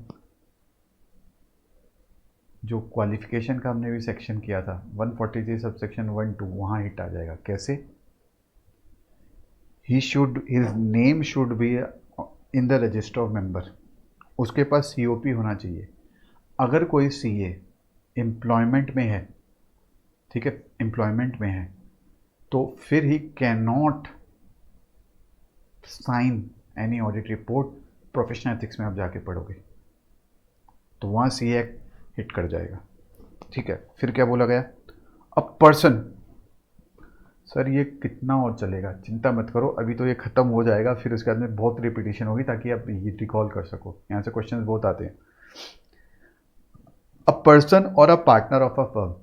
जो क्वालिफिकेशन का हमने भी सेक्शन किया था 143 सब सेक्शन 1-2, वहाँ हिट आ जाएगा। कैसे? His name should be in the register of member, उसके पास COP होना चाहिए। अगर कोई CA एम्प्लॉयमेंट में है, ठीक है, एम्प्लॉयमेंट में है, तो फिर he can not sign any audit report. Professional ethics में आप जाके पढ़ोगे तो वहाँ CA एक्ट हिट कर जाएगा, ठीक है। फिर क्या बोला गया, अब पर्सन। सर ये कितना और चलेगा, चिंता मत करो, अभी तो ये ख़त्म हो जाएगा, फिर उसके बाद में बहुत रिपीटिशन होगी ताकि आप ये रिकॉल कर सको। यहाँ से क्वेश्चन बहुत आते हैं। A person or a partner of a firm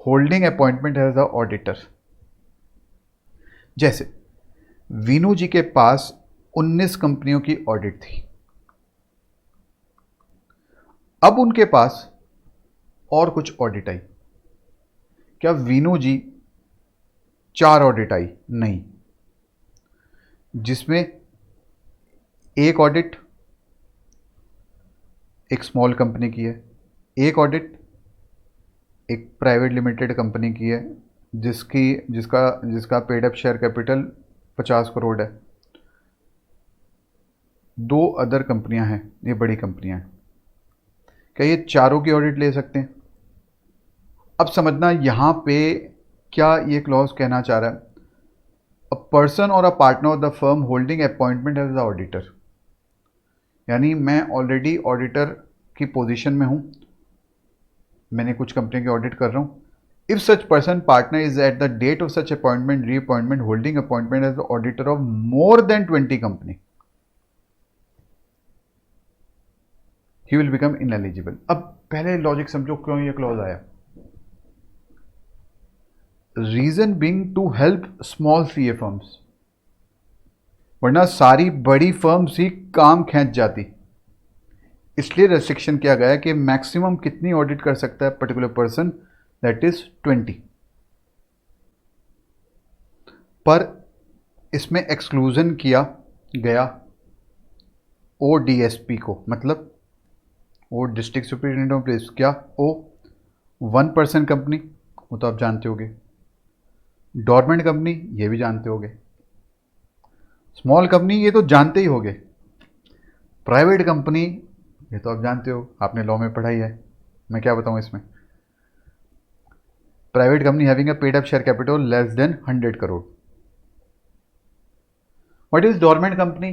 holding appointment as the auditor. जैसे वीनू जी के पास 19 कंपनियों की ऑडिट थी, अब उनके पास और कुछ ऑडिट आई। क्या वीनू जी 4 ऑडिट आई? नहीं, जिसमें एक ऑडिट एक स्मॉल कंपनी की है, एक ऑडिट एक प्राइवेट लिमिटेड कंपनी की है जिसकी जिसका जिसका paid up share capital 50 crore है। 2 अदर कंपनियां हैं, ये बड़ी कंपनियां हैं। क्या ये चारों की ऑडिट ले सकते हैं? अब समझना यहाँ पे क्या ये क्लॉज कहना चाह रहा है, a person or a partner of the firm holding appointment as the auditor, यानी मैं ऑलरेडी ऑडिटर की पोजीशन में हूँ, मैंने कुछ कंपनी की ऑडिट कर रहा हूँ। If such person partner is at the date of such appointment reappointment holding appointment as the auditor of more than 20 company, he will become ineligible. अब पहले लॉजिक समझो क्यों ये क्लॉज आया। Reason being to help small CA firms, वरना सारी बड़ी firms ही काम खींच जाती, इसलिए रेस्ट्रिक्शन किया गया है कि मैक्सिमम कितनी ऑडिट कर सकता है पर्टिकुलर पर्सन, दैट इज 20। पर इसमें एक्सक्लूजन किया गया ओडीएसपी को, मतलब oh district superintendent of police, क्या ओ 1% कंपनी, वो तो आप जानते होगे, डोरमेंट कंपनी ये भी जानते होगे, स्मॉल कंपनी ये तो जानते ही होगे, प्राइवेट कंपनी ये तो आप जानते हो, आपने लॉ में पढ़ाई है, मैं क्या बताऊं इसमें। Private company having a paid up share capital less than 100 crore. What is dormant company?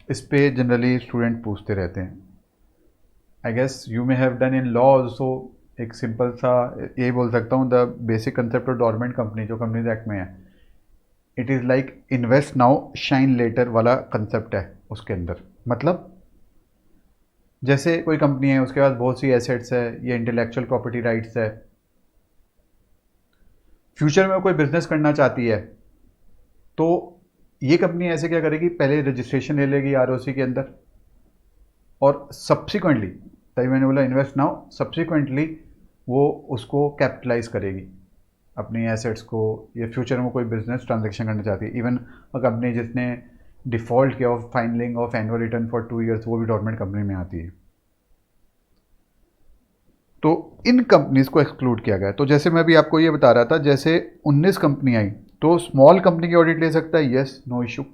इस पे जनरली स्टूडेंट पूछते रहते हैं। I guess you may have done in law also. एक सिंपल सा ये बोल सकता हूँ, the basic concept of dormant company जो कंपनीज एक्ट में है, it is like invest now shine later वाला कंसेप्ट है उसके अंदर। मतलब जैसे कोई कंपनी है, उसके पास बहुत सी एसेट्स है, ये इंटेलेक्चुअल प्रॉपर्टी राइट्स है, फ्यूचर में कोई बिजनेस करना चाहती है तो ये कंपनी ऐसे क्या करेगी, पहले रजिस्ट्रेशन ले लेगी आरओसी के अंदर, और सब्सिक्वेंटली, तभी मैंने बोला इन्वेस्ट नाउ, सब्सिक्वेंटली वो उसको कैपिटलाइज करेगी अपनी एसेट्स को, या फ्यूचर में कोई बिजनेस ट्रांजैक्शन करना चाहती है। इवन अ कंपनी जिसने डिफ़ॉल्ट किया of filing of annual return for 2 years, वो भी डोरमेंट कंपनी में आती है। तो इन कंपनीज को एक्सक्लूड किया गया। तो जैसे मैं भी आपको ये बता रहा था, जैसे 19 कंपनी आई, तो स्मॉल कंपनी की ऑडिट ले सकता है, यस, नो इशू।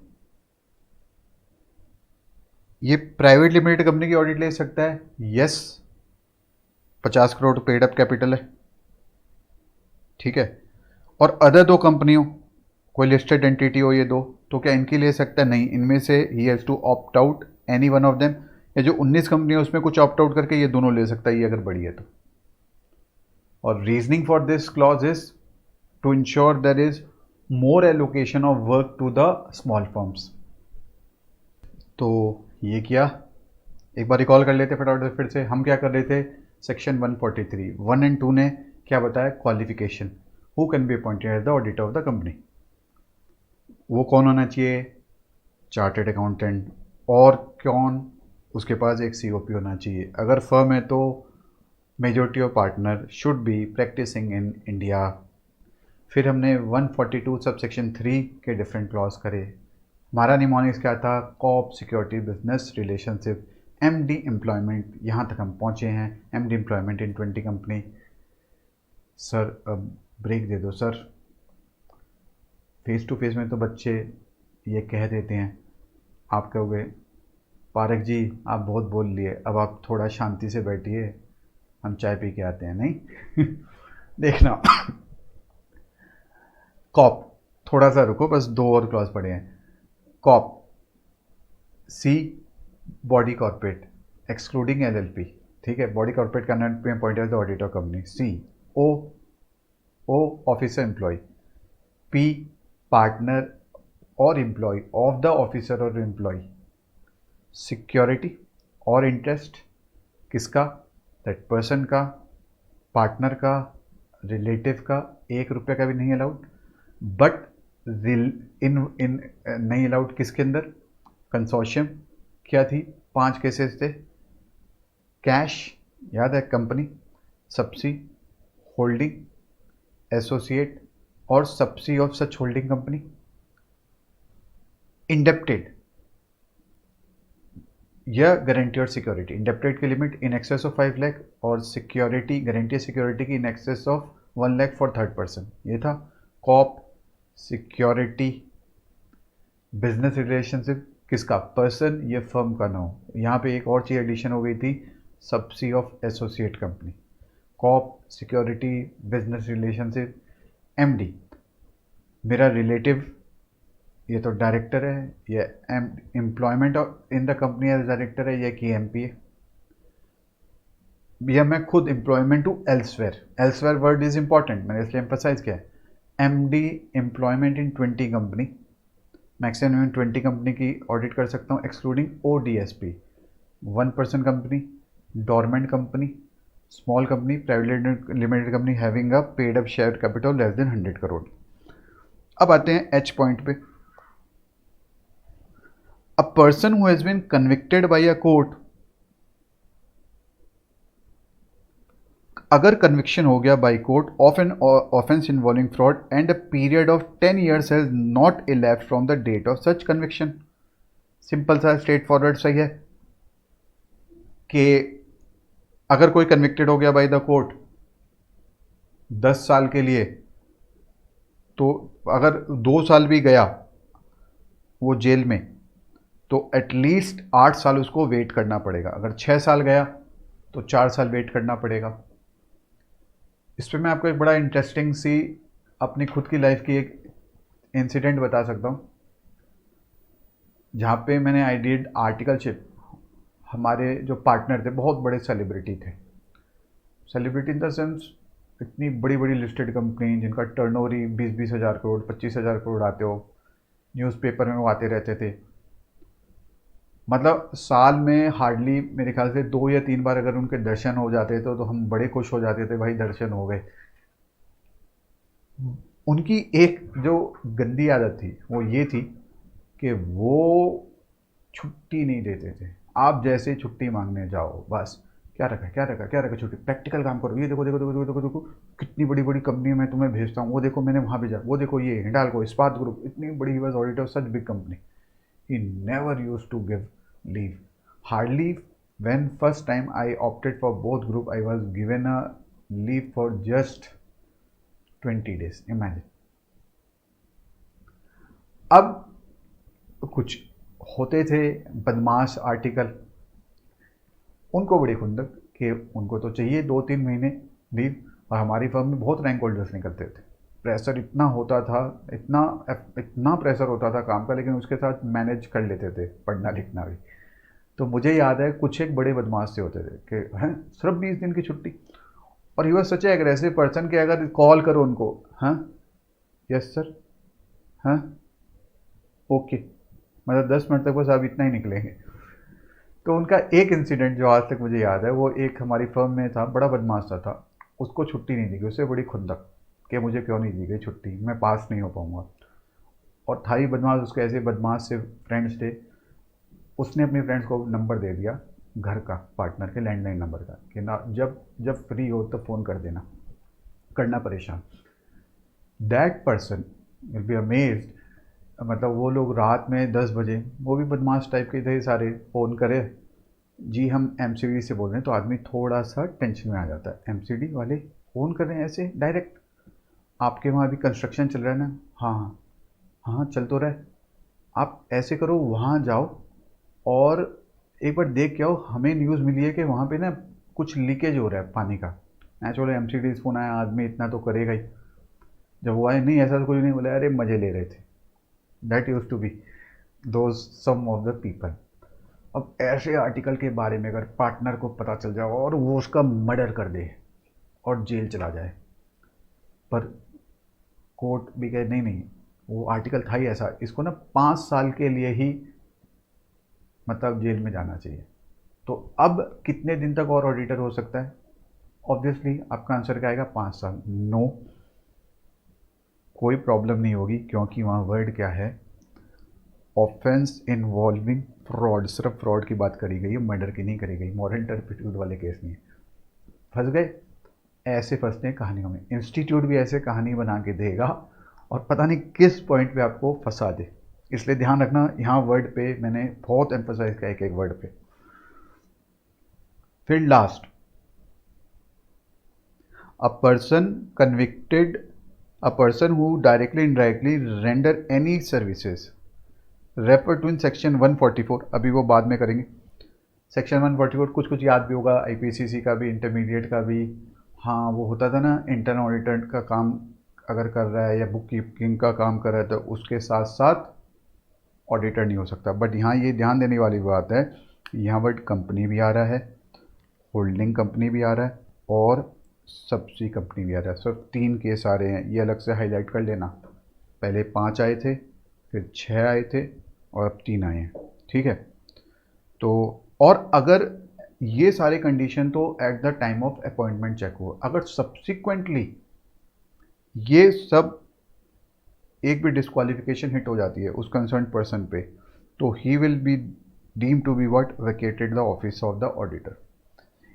ये प्राइवेट लिमिटेड कंपनी की ऑडिट ले सकता है, yes, 50 crore paid up capital है, ठीक है। और अदर 2 कंपनियों, कोई लिस्टेड एंटिटी हो ये 2, तो क्या इनकी ले सकता है? नहीं, इनमें से he has to opt out any one of them, या जो 19 कंपनी है उसमें कुछ ऑप्ट आउट करके ये दोनों ले सकता है, ये अगर बड़ी है तो। और reasoning for this clause is to ensure there is more allocation of work to the small firms. तो ये किया, एक बार रिकॉल कर लेते फटाफट से। फिर से हम क्या कर रहे थे, सेक्शन 143 1 एंड 2 ने क्या बताया, qualification, who can be appointed as the auditor of the company. वो कौन होना चाहिए, चार्टेड अकाउंटेंट, और कौन, उसके पास एक सीओपी होना चाहिए। अगर फर्म है तो majority of partner should be practising in India. फिर हमने 142 सब सेक्शन 3 के डिफरेंट क्लॉज करे। हमारा निमोनिक्स क्या था, cop security business relationship, MD employment, यहाँ तक हम पहुँचे हैं, MD employment in 20 company. Sir अब ब्रेक दे दो सर, फेस टू फेस में तो बच्चे ये कह देते हैं, आप कहोगे पारक जी आप बहुत बोल लिए, अब आप थोड़ा शांति से बैठिए, हम चाय पी के आते हैं। नहीं देखना कॉप, थोड़ा सा रुको, बस 2 और क्लॉज पड़े हैं। Cop, C body corporate excluding LLP, ठीक है, body corporate can not be appointed as the auditor company. C O officer employee, P partner और एम्प्लॉय ऑफ द ऑफिसर और एम्प्लॉय, सिक्योरिटी और इंटरेस्ट किसका, दैट पर्सन का, partner का, relative का 1 रुपये का भी नहीं अलाउड, बट इन इन नहीं अलाउड किसके अंदर? कंसोर्शियम। क्या थी? 5 केसेस थे। कैश, याद है, कंपनी, सब्सी, होल्डिंग, एसोसिएट और subsi of such holding company. Indebted या गारंटी और सिक्योरिटी। इंडेप्टेड की limit in excess of 5 lakh और सिक्योरिटी, गारंटी सिक्योरिटी की in excess of 1 lakh for third person. ये था कॉप, सिक्योरिटी, बिजनेस रिलेशनशिप किसका? पर्सन या फर्म का ना हो। यहाँ पे एक और चीज़ एडिशन हो गई थी, subsi of associate company. Cop, security, business relationship, MD मेरा रिलेटिव, ये तो डायरेक्टर है, ये employment in the company as director है, ये कि एमपी है, या मैं खुद employment to elsewhere. Elsewhere word is important, मैंने इसलिए एम्फोसाइज किया है। MD employment in 20 company, maximum 20 company की ऑडिट कर सकता हूँ excluding ODSP. 1 person company, dormant company, small company, private limited company having a paid up share capital less than 100 crore. अब आते हैं एच पॉइंट पे। A person who has been convicted by a court, अगर conviction हो गया by court of an offence involving fraud and a period of 10 years has not elapsed from the date of such conviction. Simple सा straightforward सही है कि अगर कोई convicted हो गया बाई द कोर्ट 10 साल के लिए, तो अगर 2 साल भी गया वो जेल में, तो एटलीस्ट 8 साल उसको वेट करना पड़ेगा। अगर 6 साल गया तो 4 साल वेट करना पड़ेगा। इस पर मैं आपको एक बड़ा इंटरेस्टिंग सी अपनी खुद की लाइफ की एक इंसिडेंट बता सकता हूँ, जहाँ पे मैंने आई डिड आर्टिकलशिप। हमारे जो पार्टनर थे बहुत बड़े सेलिब्रिटी थे, सेलिब्रिटी इन द सेंस इतनी बड़ी बड़ी लिस्टेड कंपनी जिनका टर्नओवर ही 20-20 हज़ार करोड़, 25 हज़ार करोड़ आते हो, न्यूज़पेपर में वो आते रहते थे। मतलब साल में हार्डली मेरे ख्याल से 2 या 3 बार अगर उनके दर्शन हो जाते थे तो हम बड़े खुश हो जाते थे, भाई दर्शन हो गए। उनकी एक जो गंदी आदत थी वो ये थी कि वो छुट्टी नहीं देते थे। आप जैसे ही छुट्टी मांगने जाओ, बस क्या रखा क्या रखा क्या रखा, छुट्टी, प्रैक्टिकल काम करो, ये देखो देखो देखो देखो देखो देखो कितनी बड़ी बड़ी कंपनी मैं तुम्हें भेजता हूँ, वो देखो मैंने वहाँ भेजा, वो देखो ये हिंडाल्को इस्पात ग्रुप, इतनी बड़ी, he was auditor of such big company. He never used to give leave. Hardly when first time I opted for both group, I was given a leave for just 20 days. Imagine. अब कुछ होते थे बदमाश article, उनको बड़ी खुंदक कि उनको तो चाहिए 2-3 महीने लीव, और हमारी फर्म में बहुत रैंक होल्डर्स निकलते थे। प्रेशर इतना होता था, इतना इतना प्रेशर होता था काम का, लेकिन उसके साथ मैनेज कर लेते थे पढ़ना लिखना भी। तो मुझे याद है कुछ एक बड़े बदमाश से होते थे कि हैं सिर्फ 20 दिन की छुट्टी, और he was such A aggressive person कि अगर कॉल करो उनको, हाँ यस सर, हाँ ओके, मतलब 10 मिनट तक बस आप इतना ही निकलेंगे। तो उनका एक इंसिडेंट जो आज तक मुझे याद है, वो एक हमारी फर्म में था, बड़ा बदमाश सा था, उसको छुट्टी नहीं दी गई, उससे बड़ी खुंदक कि मुझे क्यों नहीं दी गई छुट्टी, मैं पास नहीं हो पाऊँगा। और था ही बदमाश, उसके ऐसे बदमाश से फ्रेंड्स थे, उसने अपने फ्रेंड्स को नंबर दे दिया घर का, पार्टनर के लैंडलाइन नंबर का, कि ना जब जब फ्री हो तो फ़ोन कर देना, करना परेशान। That person will be amazed, मतलब वो लोग रात में 10 बजे, वो भी बदमाश टाइप के थे सारे, फ़ोन करे, जी हम एमसीडी से बोल रहे हैं, तो आदमी थोड़ा सा टेंशन में आ जाता है। एमसीडी वाले फ़ोन कर रहे हैं ऐसे डायरेक्ट, आपके वहाँ अभी कंस्ट्रक्शन चल रहा है ना? हाँ हाँ हाँ चल तो रहा है, आप ऐसे करो वहाँ जाओ और एक बार देख के आओ, हमें न्यूज़ मिली है कि वहाँ पे ना कुछ लीकेज हो रहा है पानी का। मैं चलो एमसीडी फ़ोन आया, आदमी इतना तो करेगा ही। जब वो आए, नहीं ऐसा तो कुछ नहीं, बोला अरे मज़े ले रहे थे। That used to be those some of the people. अब ऐसे आर्टिकल के बारे में अगर पार्टनर को पता चल जाए और वो उसका मर्डर कर दे और जेल चला जाए, पर कोर्ट भी कहे नहीं नहीं, वो आर्टिकल था ही ऐसा, इसको ना 5 साल के लिए ही मतलब जेल में जाना चाहिए। तो अब कितने दिन तक और ऑडिटर हो सकता है? ऑब्वियसली आपका आंसर क्या आएगा, 5 साल। नो, कोई प्रॉब्लम नहीं होगी, क्योंकि वहाँ वर्ड क्या है, ऑफेंस इन्वॉल्विंग फ्रॉड, सिर्फ फ्रॉड की बात करी गई है, मर्डर की नहीं करी गई, मॉरल टर्पिट्यूड वाले केस नहीं है। फंस गए, ऐसे फंसते हैं कहानियों में। इंस्टीट्यूट भी ऐसे कहानी बना के देगा और पता नहीं किस पॉइंट पे आपको फंसा दे, इसलिए ध्यान रखना, यहाँ वर्ड पे मैंने बहुत एम्फोसाइज किया एक एक वर्ड पे। फिर last, a person convicted, a person who directly indirectly render any services refer to in section 144, अभी वो बाद में करेंगे। सेक्शन 144 कुछ कुछ याद भी होगा, आईपीसीसी का भी, इंटरमीडिएट का भी। हाँ, वो होता था ना, इंटर्न ऑडिटर का काम अगर कर रहा है या बुक कीपिंग का काम कर रहा है तो उसके साथ साथ ऑडिटर नहीं हो सकता। बट यहाँ ये ध्यान देने वाली बात है, यहाँ वर्ड कंपनी भी आ रहा है, होल्डिंग कंपनी भी आ रहा है और सब्सिडी कंपनी भी आ रहा है। सिर्फ 3 केस आ रहे हैं, ये अलग से हाईलाइट कर लेना। पहले 5 आए थे, फिर 6 आए थे और अब 3 आए हैं, ठीक है। तो और अगर ये सारे कंडीशन तो at the time of appointment check हो, अगर सब्सिक्वेंटली ये सब एक भी डिस्क्वालिफिकेशन हिट हो जाती है उस कंसर्न पर्सन पे, तो he will be deem to be what, vacated the office of the auditor.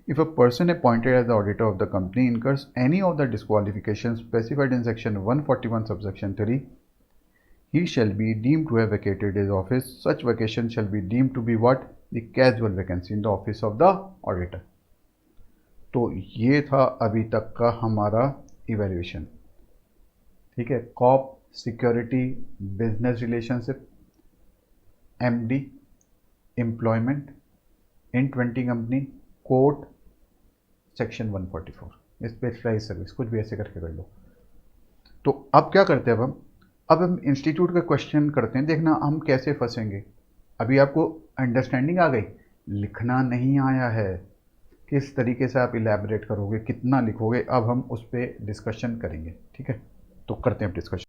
If a person appointed as the auditor of the company incurs any of the disqualifications specified in section 141 subsection 3, he shall be deemed to have vacated his office. Such vacation shall be deemed to be what? The casual vacancy in the office of the auditor. तो ये था अभी तक का हमारा evaluation, ठीक है। Cop, security, business relationship, MD, employment, in 20 company, court, section 144, specialise service, कुछ भी ऐसे करके कर लो। तो अब क्या करते हैं, अब हम इंस्टीट्यूट का क्वेश्चन करते हैं, देखना हम कैसे फंसेंगे। अभी आपको अंडरस्टैंडिंग आ गई, लिखना नहीं आया है, किस तरीके से आप इलेबोरेट करोगे, कितना लिखोगे, अब हम उस पर डिस्कशन करेंगे, ठीक है। तो करते हैं डिस्कशन।